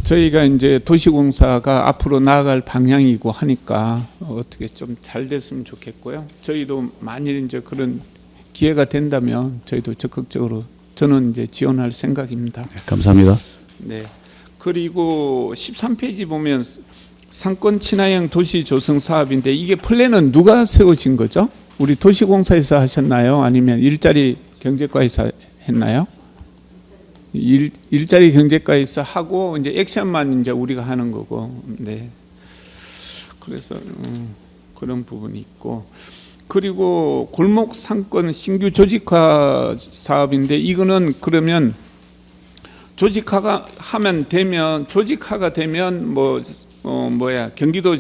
저희가 이제 도시공사가 앞으로 나아갈 방향이고 하니까 어떻게 좀 잘 됐으면 좋겠고요. 저희도 만일 이제 그런 기회가 된다면 저희도 적극적으로 저는 이제 지원할 생각입니다. 네, 감사합니다. 네. 그리고 13페이지 보면 상권 친화형 도시 조성 사업인데, 이게 플랜은 누가 세우신 거죠? 우리 도시공사에서 하셨나요? 아니면 일자리 경제과에서 했나요? 일자리 경제과에서 하고 이제 액션만 이제 우리가 하는 거고, 네. 그래서 그런 부분이 있고, 그리고 골목 상권 신규 조직화 사업인데, 이거는 그러면 조직화가 되면 경기도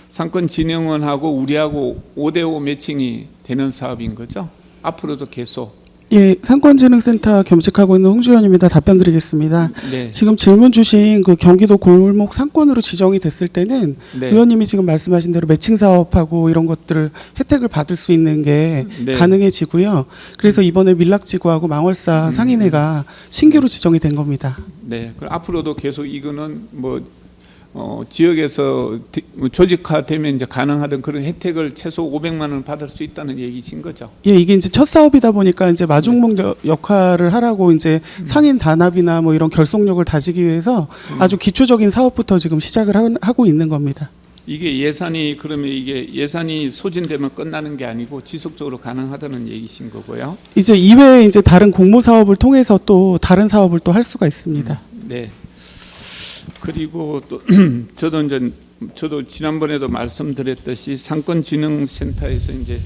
상권진흥원하고 우리하고 5대5 매칭이 되는 사업인 거죠? 앞으로도 계속. 예, 상권진흥센터 겸직하고 있는 홍주연입니다. 답변드리겠습니다. 네. 지금 질문 주신 그 경기도 골목 상권으로 지정이 됐을 때는 네. 의원님이 지금 말씀하신 대로 매칭 사업하고 이런 것들을 혜택을 받을 수 있는 게 네. 가능해지고요. 그래서 이번에 밀락지구하고 망월사 상인회가 신규로 지정이 된 겁니다. 네. 그럼 앞으로도 계속 이거는 뭐 지역에서 조직화되면 이제 가능하던 그런 혜택을 최소 500만 원을 받을 수 있다는 얘기신 거죠? 예, 이게 이제 첫 사업이다 보니까 이제 마중목 역할을 하라고 이제 상인 단합이나 뭐 이런 결속력을 다지기 위해서 아주 기초적인 사업부터 지금 시작을 하고 있는 겁니다. 이게 예산이 그러면 이게 예산이 소진되면 끝나는 게 아니고 지속적으로 가능하다는 얘기신 거고요. 이제 이외에 이제 다른 공모 사업을 통해서 또 다른 사업을 또 할 수가 있습니다. 네. 그리고 또 저도 지난번에도 말씀드렸듯이 상권진흥센터에서 이제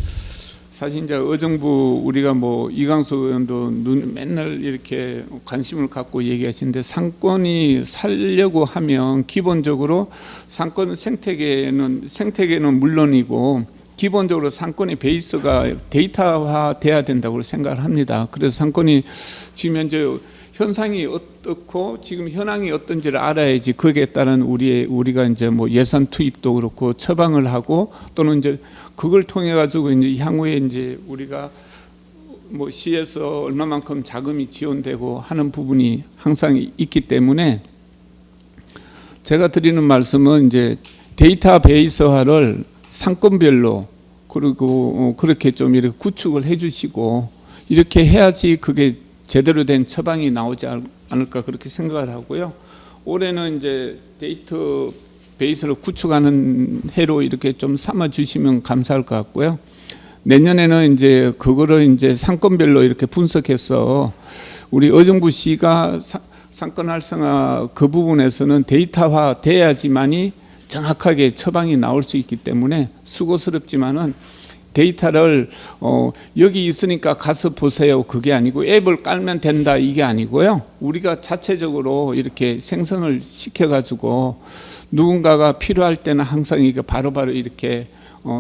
사실 이제 의정부 우리가 뭐 이강수 의원도 맨날 이렇게 관심을 갖고 얘기하시는데 상권이 살려고 하면 기본적으로 상권 생태계는 물론이고 기본적으로 상권의 베이스가 데이터화 돼야 된다고 생각을 합니다. 그래서 상권이 지금 현재 현상이 어떻고 지금 현황이 어떤지를 알아야지 거기에 따른 우리가 이제 뭐 예산 투입도 그렇고 처방을 하고 또는 이제 그걸 통해 가지고 이제 향후에 이제 우리가 뭐 시에서 얼마만큼 자금이 지원되고 하는 부분이 항상 있기 때문에 제가 드리는 말씀은 이제 데이터베이스화를 상권별로 그리고 그렇게 좀 이렇게 구축을 해주시고 이렇게 해야지 그게 제대로 된 처방이 나오지 않을까 그렇게 생각을 하고요. 올해는 이제 데이터 베이스를 구축하는 해로 이렇게 좀 삼아 주시면 감사할 것 같고요. 내년에는 이제 그거를 이제 상권별로 이렇게 분석해서 우리 의정부시가 상권 활성화 그 부분에서는 데이터화 돼야지만이 정확하게 처방이 나올 수 있기 때문에 수고스럽지만은 데이터를 여기 있으니까 가서 보세요 그게 아니고 앱을 깔면 된다 이게 아니고요. 우리가 자체적으로 이렇게 생성을 시켜가지고 누군가가 필요할 때는 항상 이게 바로바로 이렇게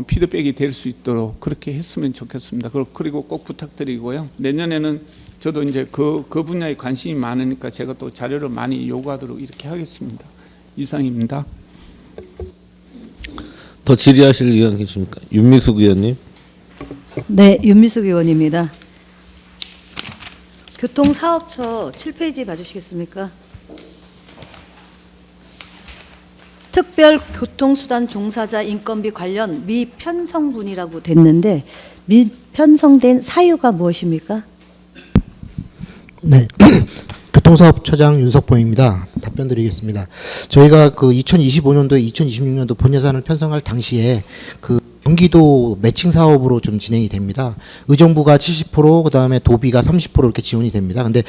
피드백이 될 수 있도록 그렇게 했으면 좋겠습니다. 그리고 꼭 부탁드리고요. 내년에는 저도 이제 그 분야에 관심이 많으니까 제가 또 자료를 많이 요구하도록 이렇게 하겠습니다. 이상입니다. 더 질의하실 의원 계십니까? 윤미숙 의원님. 네, 윤미숙 의원입니다. 교통사업처 7페이지 봐주시겠습니까? 특별교통수단 종사자 인건비 관련 미편성분이라고 됐는데 미편성된 사유가 무엇입니까? 네, 교통사업처장 윤석봉입니다. 답변드리겠습니다. 저희가 그 2025년도에 2026년도 본예산을 편성할 당시에 그 경기도 매칭 사업으로 좀 진행이 됩니다. 의정부가 70%, 그다음에 도비가 30% 이렇게 지원이 됩니다. 근데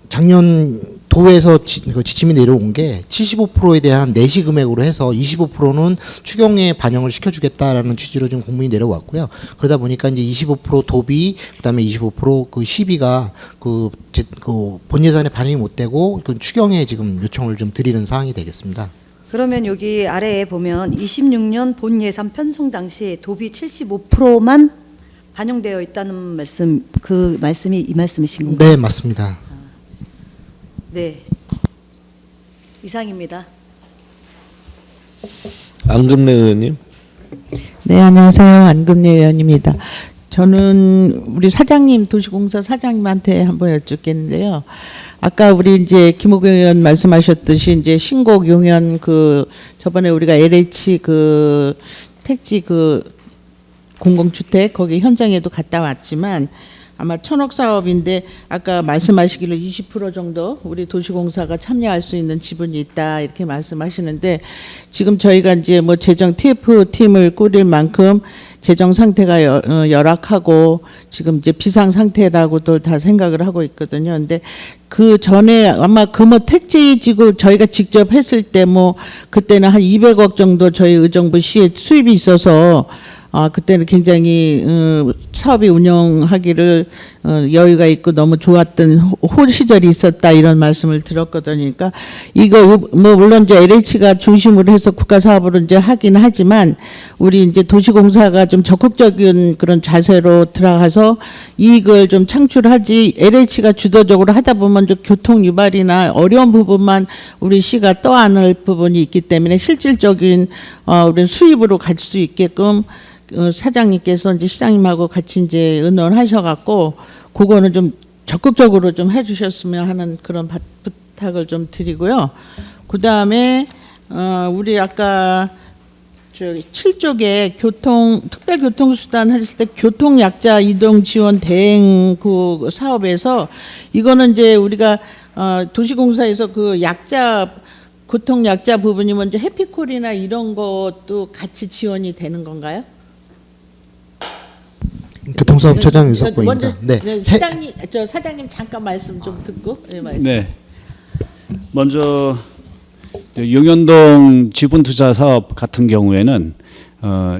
작년 도에서 지침이 내려온 게 75%에 대한 내시 금액으로 해서 25%는 추경에 반영을 시켜주겠다라는 취지로 좀 공문이 내려왔고요. 그러다 보니까 이제 25% 도비, 그다음에 25% 시비가 본 예산에 반영이 못 되고 그 추경에 지금 요청을 좀 드리는 사항이 되겠습니다. 그러면 여기 아래에 보면 26년 본 예산 편성 당시 도비 75%만 반영되어 있다는 말씀, 그 말씀이 이 말씀이신 건가요? 네, 맞습니다. 네, 이상입니다. 안금래 의원님. 네, 안녕하세요. 안금래 의원입니다. 저는 우리 사장님, 도시공사 사장님한테 한번 여쭙겠는데요. 아까 우리 이제 김호경 의원 말씀하셨듯이 이제 신곡 용현 저번에 우리가 LH 택지 공공주택 거기 현장에도 갔다 왔지만 아마 천억 사업인데 아까 말씀하시기로 20% 정도 우리 도시공사가 참여할 수 있는 지분이 있다 이렇게 말씀하시는데 지금 저희가 이제 뭐 재정 TF 팀을 꾸릴 만큼 재정 상태가 열악하고 지금 이제 비상 상태라고도 다 생각을 하고 있거든요. 근데 그 전에 아마 뭐 택지지구 저희가 직접 했을 때 뭐 그때는 한 200억 정도 저희 의정부 시에 수입이 있어서 그때는 굉장히 사업이 운영하기를 여유가 있고 너무 좋았던 호 시절이 있었다 이런 말씀을 들었거든요. 그러니까 이거 뭐 물론 이제 LH가 중심으로 해서 국가 사업으로 이제 하긴 하지만 우리 이제 도시공사가 좀 적극적인 그런 자세로 들어가서 이익을 좀 창출하지 LH가 주도적으로 하다 보면 좀 교통 유발이나 어려운 부분만 우리 시가 떠안을 부분이 있기 때문에 실질적인 우리 수입으로 갈 수 있게끔 사장님께서 이제 시장님하고 같이 이제 의논하셔갖고 그거는 좀 적극적으로 좀 해주셨으면 하는 그런 부탁을 좀 드리고요. 그 다음에 우리 아까 저기 7쪽에 특별교통수단 했을 때 교통약자 이동 지원 대행 그 사업에서 이거는 이제 우리가 도시공사에서 그 약자 교통약자 부분이 먼저 해피콜이나 이런 것도 같이 지원이 되는 건가요? 교통사업처장 윤석보입니다. 먼저 네. 시장님, 사장님 잠깐 말씀 좀 듣고. 네. 먼저 용현동 지분투자 사업 같은 경우에는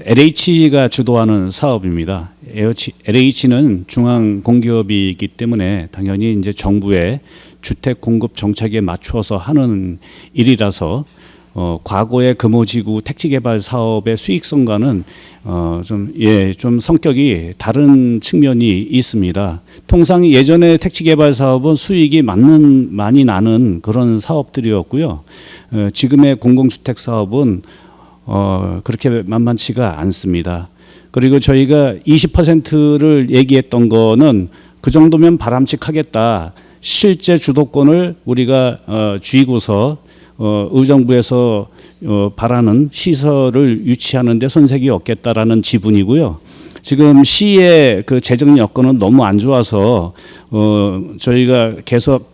LH가 주도하는 사업입니다. LH는 중앙 공기업이기 때문에 당연히 이제 정부의 주택 공급 정책에 맞춰서 하는 일이라서 과거의 금호지구 택지개발 사업의 수익성과는 좀 성격이 다른 측면이 있습니다. 통상 예전에 택지개발 사업은 수익이 많이 나는 그런 사업들이었고요. 지금의 공공주택 사업은 그렇게 만만치가 않습니다. 그리고 저희가 20%를 얘기했던 거는 그 정도면 바람직하겠다. 실제 주도권을 우리가 쥐고서 의정부에서 바라는 시설을 유치하는 데 손색이 없겠다라는 지분이고요. 지금 시의 그 재정 여건은 너무 안 좋아서 저희가 계속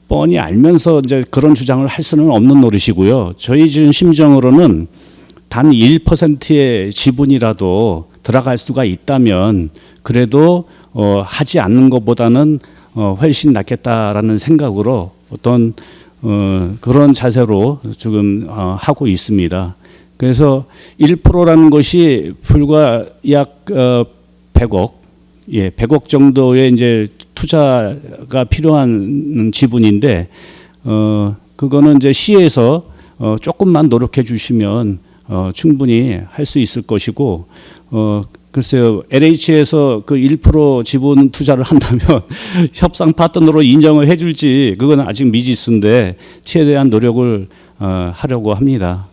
뻔히 알면서 이제 그런 주장을 할 수는 없는 노릇이고요. 저희 지금 심정으로는 단 1%의 지분이라도 들어갈 수가 있다면 그래도 하지 않는 것보다는 훨씬 낫겠다라는 생각으로 어떤 그런 자세로 지금 하고 있습니다. 그래서 1%라는 것이 불과 약 100억, 100억 정도의 이제 투자가 필요한 지분인데 그거는 이제 시에서 조금만 노력해 주시면 충분히 할 수 있을 것이고 글쎄요, LH에서 그 1% 지분 투자를 한다면 협상 파트너로 인정을 해줄지 그건 아직 미지수인데 최대한 노력을 하려고 합니다.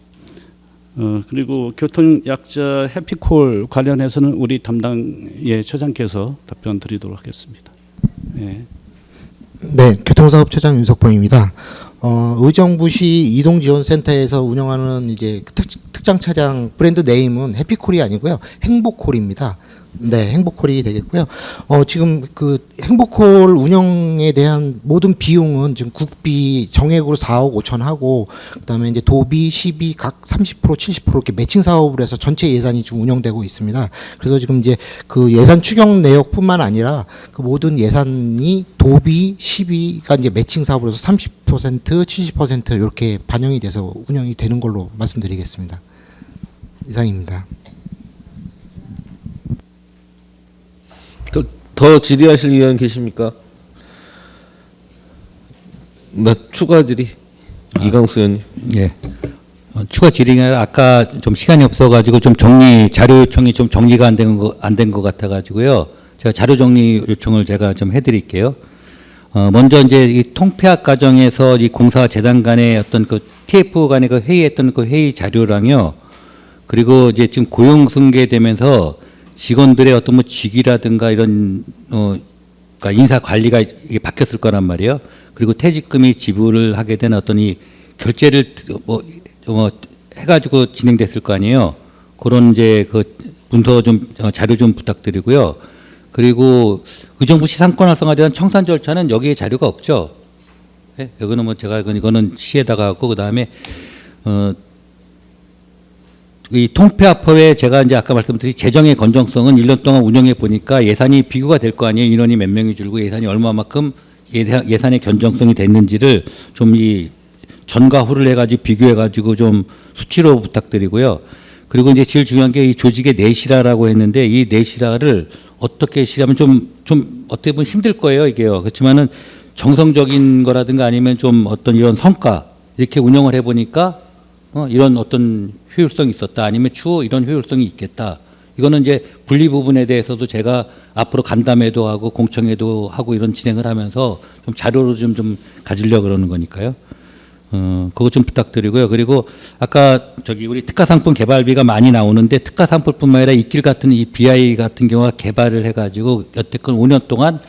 그리고 교통약자 해피콜 관련해서는 우리 담당 처장께서 답변 드리도록 하겠습니다. 네, 교통사업처장 윤석봉입니다. 의정부시 이동지원센터에서 운영하는 이제 특장 차량 브랜드 네임은 해피콜이 아니고요, 행복콜입니다. 네, 행복콜이 되겠고요. 지금 그 행복콜 운영에 대한 모든 비용은 지금 국비 정액으로 4억 5천 하고, 그다음에 이제 도비, 시비 각 30%, 70% 이렇게 매칭 사업을 해서 전체 예산이 지금 운영되고 있습니다. 그래서 지금 이제 그 예산 추경 내역뿐만 아니라 그 모든 예산이 도비, 시비가 이제 매칭 사업으로 해서 30%, 70% 이렇게 반영이 돼서 운영이 되는 걸로 말씀드리겠습니다. 이상입니다. 더 질의하실 의원 계십니까? 추가 질의. 이강수 의원님. 예. 추가 질의가 아까 좀 시간이 없어가지고 좀 자료 요청이 좀 정리가 안 된 것 같아가지고요. 제가 자료 정리 요청을 제가 좀 해드릴게요. 먼저 이제 이 통폐합 과정에서 이 공사와 재단 간의 어떤 그 TF 간의 그 회의했던 그 회의 자료랑요. 그리고 이제 지금 고용 승계되면서 직원들의 어떤 뭐 직위라든가 이런 그러니까 인사 관리가 이게 바뀌었을 거란 말이에요. 그리고 퇴직금이 지불을 하게 된 어떤 이 결제를 뭐 해가지고 진행됐을 거 아니에요. 그런 이제 그 문서 좀 자료 좀 부탁드리고요. 그리고 의정부 시상권 활성화에 대한 청산 절차는 여기에 자료가 없죠. 네? 여기는 뭐 제가 이거는 시에다가 갖고 그다음에 이 통폐합법에 제가 이제 아까 말씀드린 재정의 건정성은 1년 동안 운영해 보니까 예산이 비교가 될 거 아니에요. 인원이 몇 명이 줄고 예산이 얼마만큼 예산의 견정성이 됐는지를 좀 이 전과 후를 해가지고 비교해가지고 좀 수치로 부탁드리고요. 그리고 이제 제일 중요한 게 이 조직의 내실화라고 했는데 이 내실화를 어떻게 실하면 좀 어떻게 보면 힘들 거예요, 이게요. 그렇지만은 정성적인 거라든가 아니면 좀 어떤 이런 성과 이렇게 운영을 해보니까 이런 어떤 효율성이 있었다 아니면 추후 이런 효율성이 있겠다. 이거는 이제 분리 부분에 대해서도 제가 앞으로 간담회도 하고 공청회도 하고 이런 진행을 하면서 좀 자료로 좀 가지려고 그러는 거니까요. 그거 좀 부탁드리고요. 그리고 아까 저기 우리 특화 상품 개발비가 많이 나오는데 특화 상품뿐만 아니라 이길 같은 이 BI 같은 경우가 개발을 해가지고 여태껏 5년 동안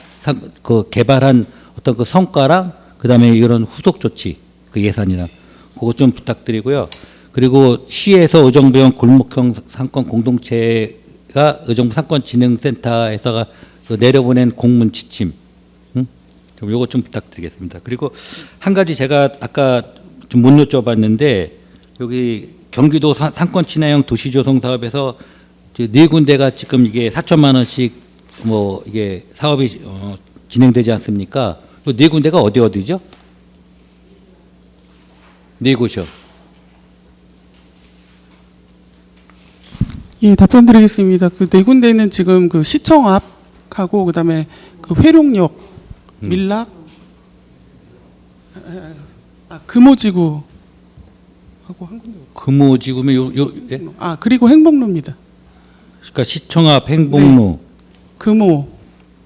그 개발한 어떤 그 성과랑 그다음에 이런 후속 조치 그 예산이랑 그거 좀 부탁드리고요. 그리고 시에서 의정부형 골목형 상권 공동체가 의정부 상권진흥센터에서 그 내려보낸 공문 지침, 좀 요거 좀 부탁드리겠습니다. 그리고 한 가지 제가 아까 좀 못 여쭤봤는데 여기 경기도 상권 친화형 도시조성 사업에서 이제 4군데가 지금 이게 4천만 원씩 뭐 이게 사업이 진행되지 않습니까? 그 4군데가 어디죠? 4곳이요. 예, 답변드리겠습니다. 그 4군데는 지금 그 시청 앞하고 그다음에 그 회룡역, 밀락, 금오지구 하고 한 군데. 금오지구면 예? 그리고 행복로입니다. 그러니까 시청 앞 행복로. 네.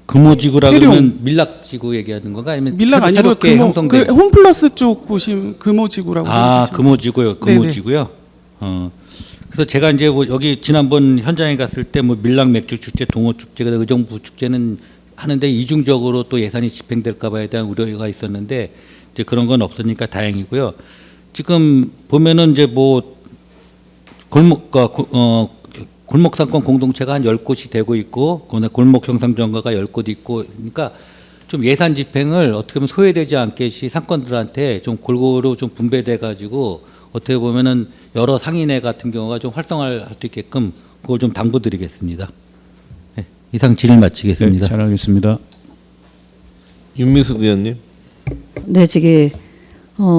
금오지구라 회룡. 그러면 밀락지구 얘기하는 건가 아니면 밀락 아니고 형성된 그 홈플러스 쪽 보시면 금오지구라고. 금오지구요. 금오지구요. 그래서 제가 이제 뭐 여기 지난번 현장에 갔을 때 뭐 밀락 맥주 축제, 동호 축제가 의정부 축제는 하는데 이중적으로 또 예산이 집행될까 봐에 대한 우려가 있었는데 이제 그런 건 없으니까 다행이고요. 지금 보면은 이제 뭐 골목 상권 공동체가 한 10곳이 되고 있고 골목 형상 전가가 10곳 있고 그러니까 좀 예산 집행을 어떻게 보면 소외되지 않게 시 상권들한테 좀 골고루 좀 분배돼 가지고 어떻게 보면은 여러 상인회 같은 경우가 좀 활성화할 수 있게끔 그걸 좀 당부드리겠습니다. 네, 이상 질의 마치겠습니다. 네, 잘하겠습니다. 윤미숙 의원님. 네, 저기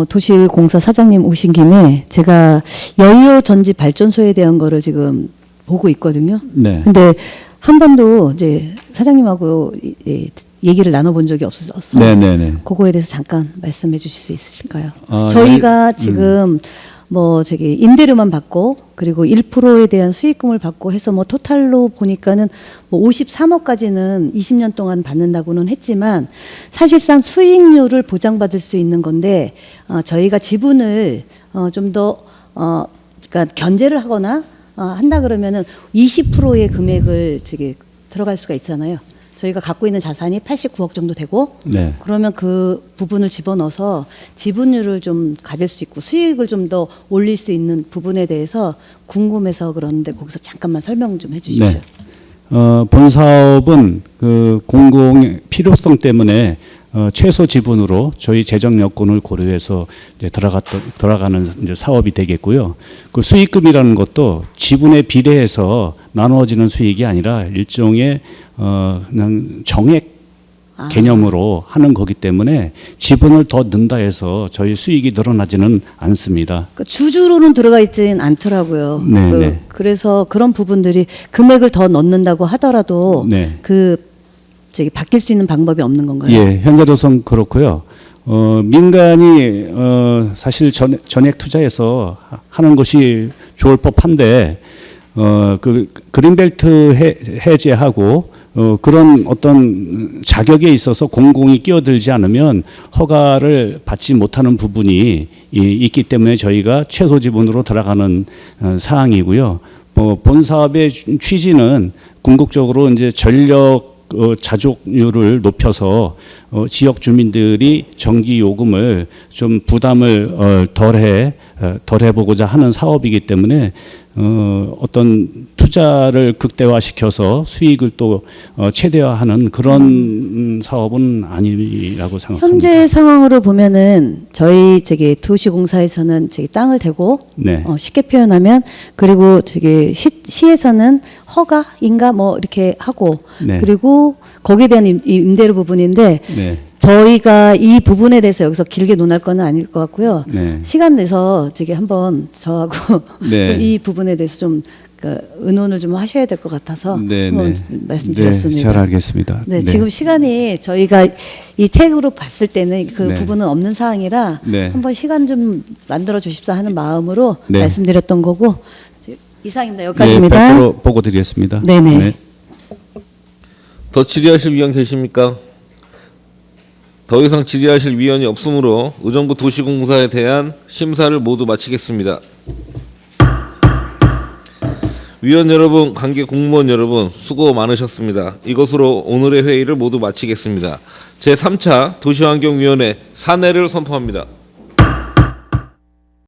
도시공사 사장님 오신 김에 제가 연료 전지 발전소에 대한 거를 지금 보고 있거든요. 네. 근데 한 번도 이제 사장님하고 얘기를 나눠본 적이 없어서 그거에 대해서 잠깐 말씀해 주실 수 있으실까요? 저희가 지금 뭐 저기 임대료만 받고 그리고 1%에 대한 수익금을 받고 해서 뭐 토탈로 보니까는 뭐 53억까지는 20년 동안 받는다고는 했지만 사실상 수익률을 보장받을 수 있는 건데 저희가 지분을 좀 더 그러니까 견제를 하거나 한다 그러면은 20%의 금액을 저기 들어갈 수가 있잖아요. 저희가 갖고 있는 자산이 89억 정도 되고 그러면 그 부분을 집어넣어서 지분율을 좀 가질 수 있고 수익을 좀 더 올릴 수 있는 부분에 대해서 궁금해서 그러는데 거기서 잠깐만 설명 좀 해주시죠. 네. 본 사업은 그 공공의 필요성 때문에 최소 지분으로 저희 재정 여건을 고려해서 이제 들어가는 이제 사업이 되겠고요. 그 수익금이라는 것도 지분에 비례해서 나누어지는 수익이 아니라 일종의 그냥 정액 개념으로 하는 거기 때문에 지분을 더 넣는다 해서 저희 수익이 늘어나지는 않습니다. 그러니까 주주로는 들어가 있지는 않더라고요. 그래서 그런 부분들이 금액을 더 넣는다고 하더라도 저기 바뀔 수 있는 방법이 없는 건가요? 예, 현재로선 그렇고요. 민간이 사실 전액 투자해서 하는 것이 좋을 법한데 그 그린벨트 해제하고 그런 어떤 자격에 있어서 공공이 끼어들지 않으면 허가를 받지 못하는 부분이 있기 때문에 저희가 최소 지분으로 들어가는 사항이고요. 본 사업의 취지는 궁극적으로 이제 전력 자족률을 높여서 지역 주민들이 전기 요금을 좀 부담을 덜해 보고자 하는 사업이기 때문에 어떤 투자를 극대화시켜서 수익을 또 최대화하는 그런 사업은 아니라고 생각합니다. 현재 상황으로 보면은 저희 저기 도시공사에서는 저기 땅을 대고 쉽게 표현하면 그리고 저기 시에서는 허가인가 뭐 이렇게 하고 그리고 거기에 대한 임대료 부분인데 저희가 이 부분에 대해서 여기서 길게 논할 건 아닐 것 같고요. 네. 시간 내서 저기 한번 저하고 네. 좀 이 부분에 대해서 좀 의논을 좀 하셔야 될 것 같아서 네, 한번 네. 말씀드렸습니다. 네, 잘 알겠습니다. 네, 네. 지금 시간이 저희가 이 책으로 봤을 때는 그 네. 부분은 없는 사항이라 네. 한번 시간 좀 만들어 주십사 하는 마음으로 네. 말씀드렸던 거고 이상입니다. 네, 여기까지입니다. 별도로 보고 드리겠습니다. 네네. 더 질의하실 위원 계십니까? 더 이상 질의하실 위원이 없으므로 의정부 도시공사에 대한 심사를 모두 마치겠습니다. 위원 여러분, 관계 공무원 여러분, 수고 많으셨습니다. 이것으로 오늘의 회의를 모두 마치겠습니다. 제3차 도시환경위원회 산회를 선포합니다.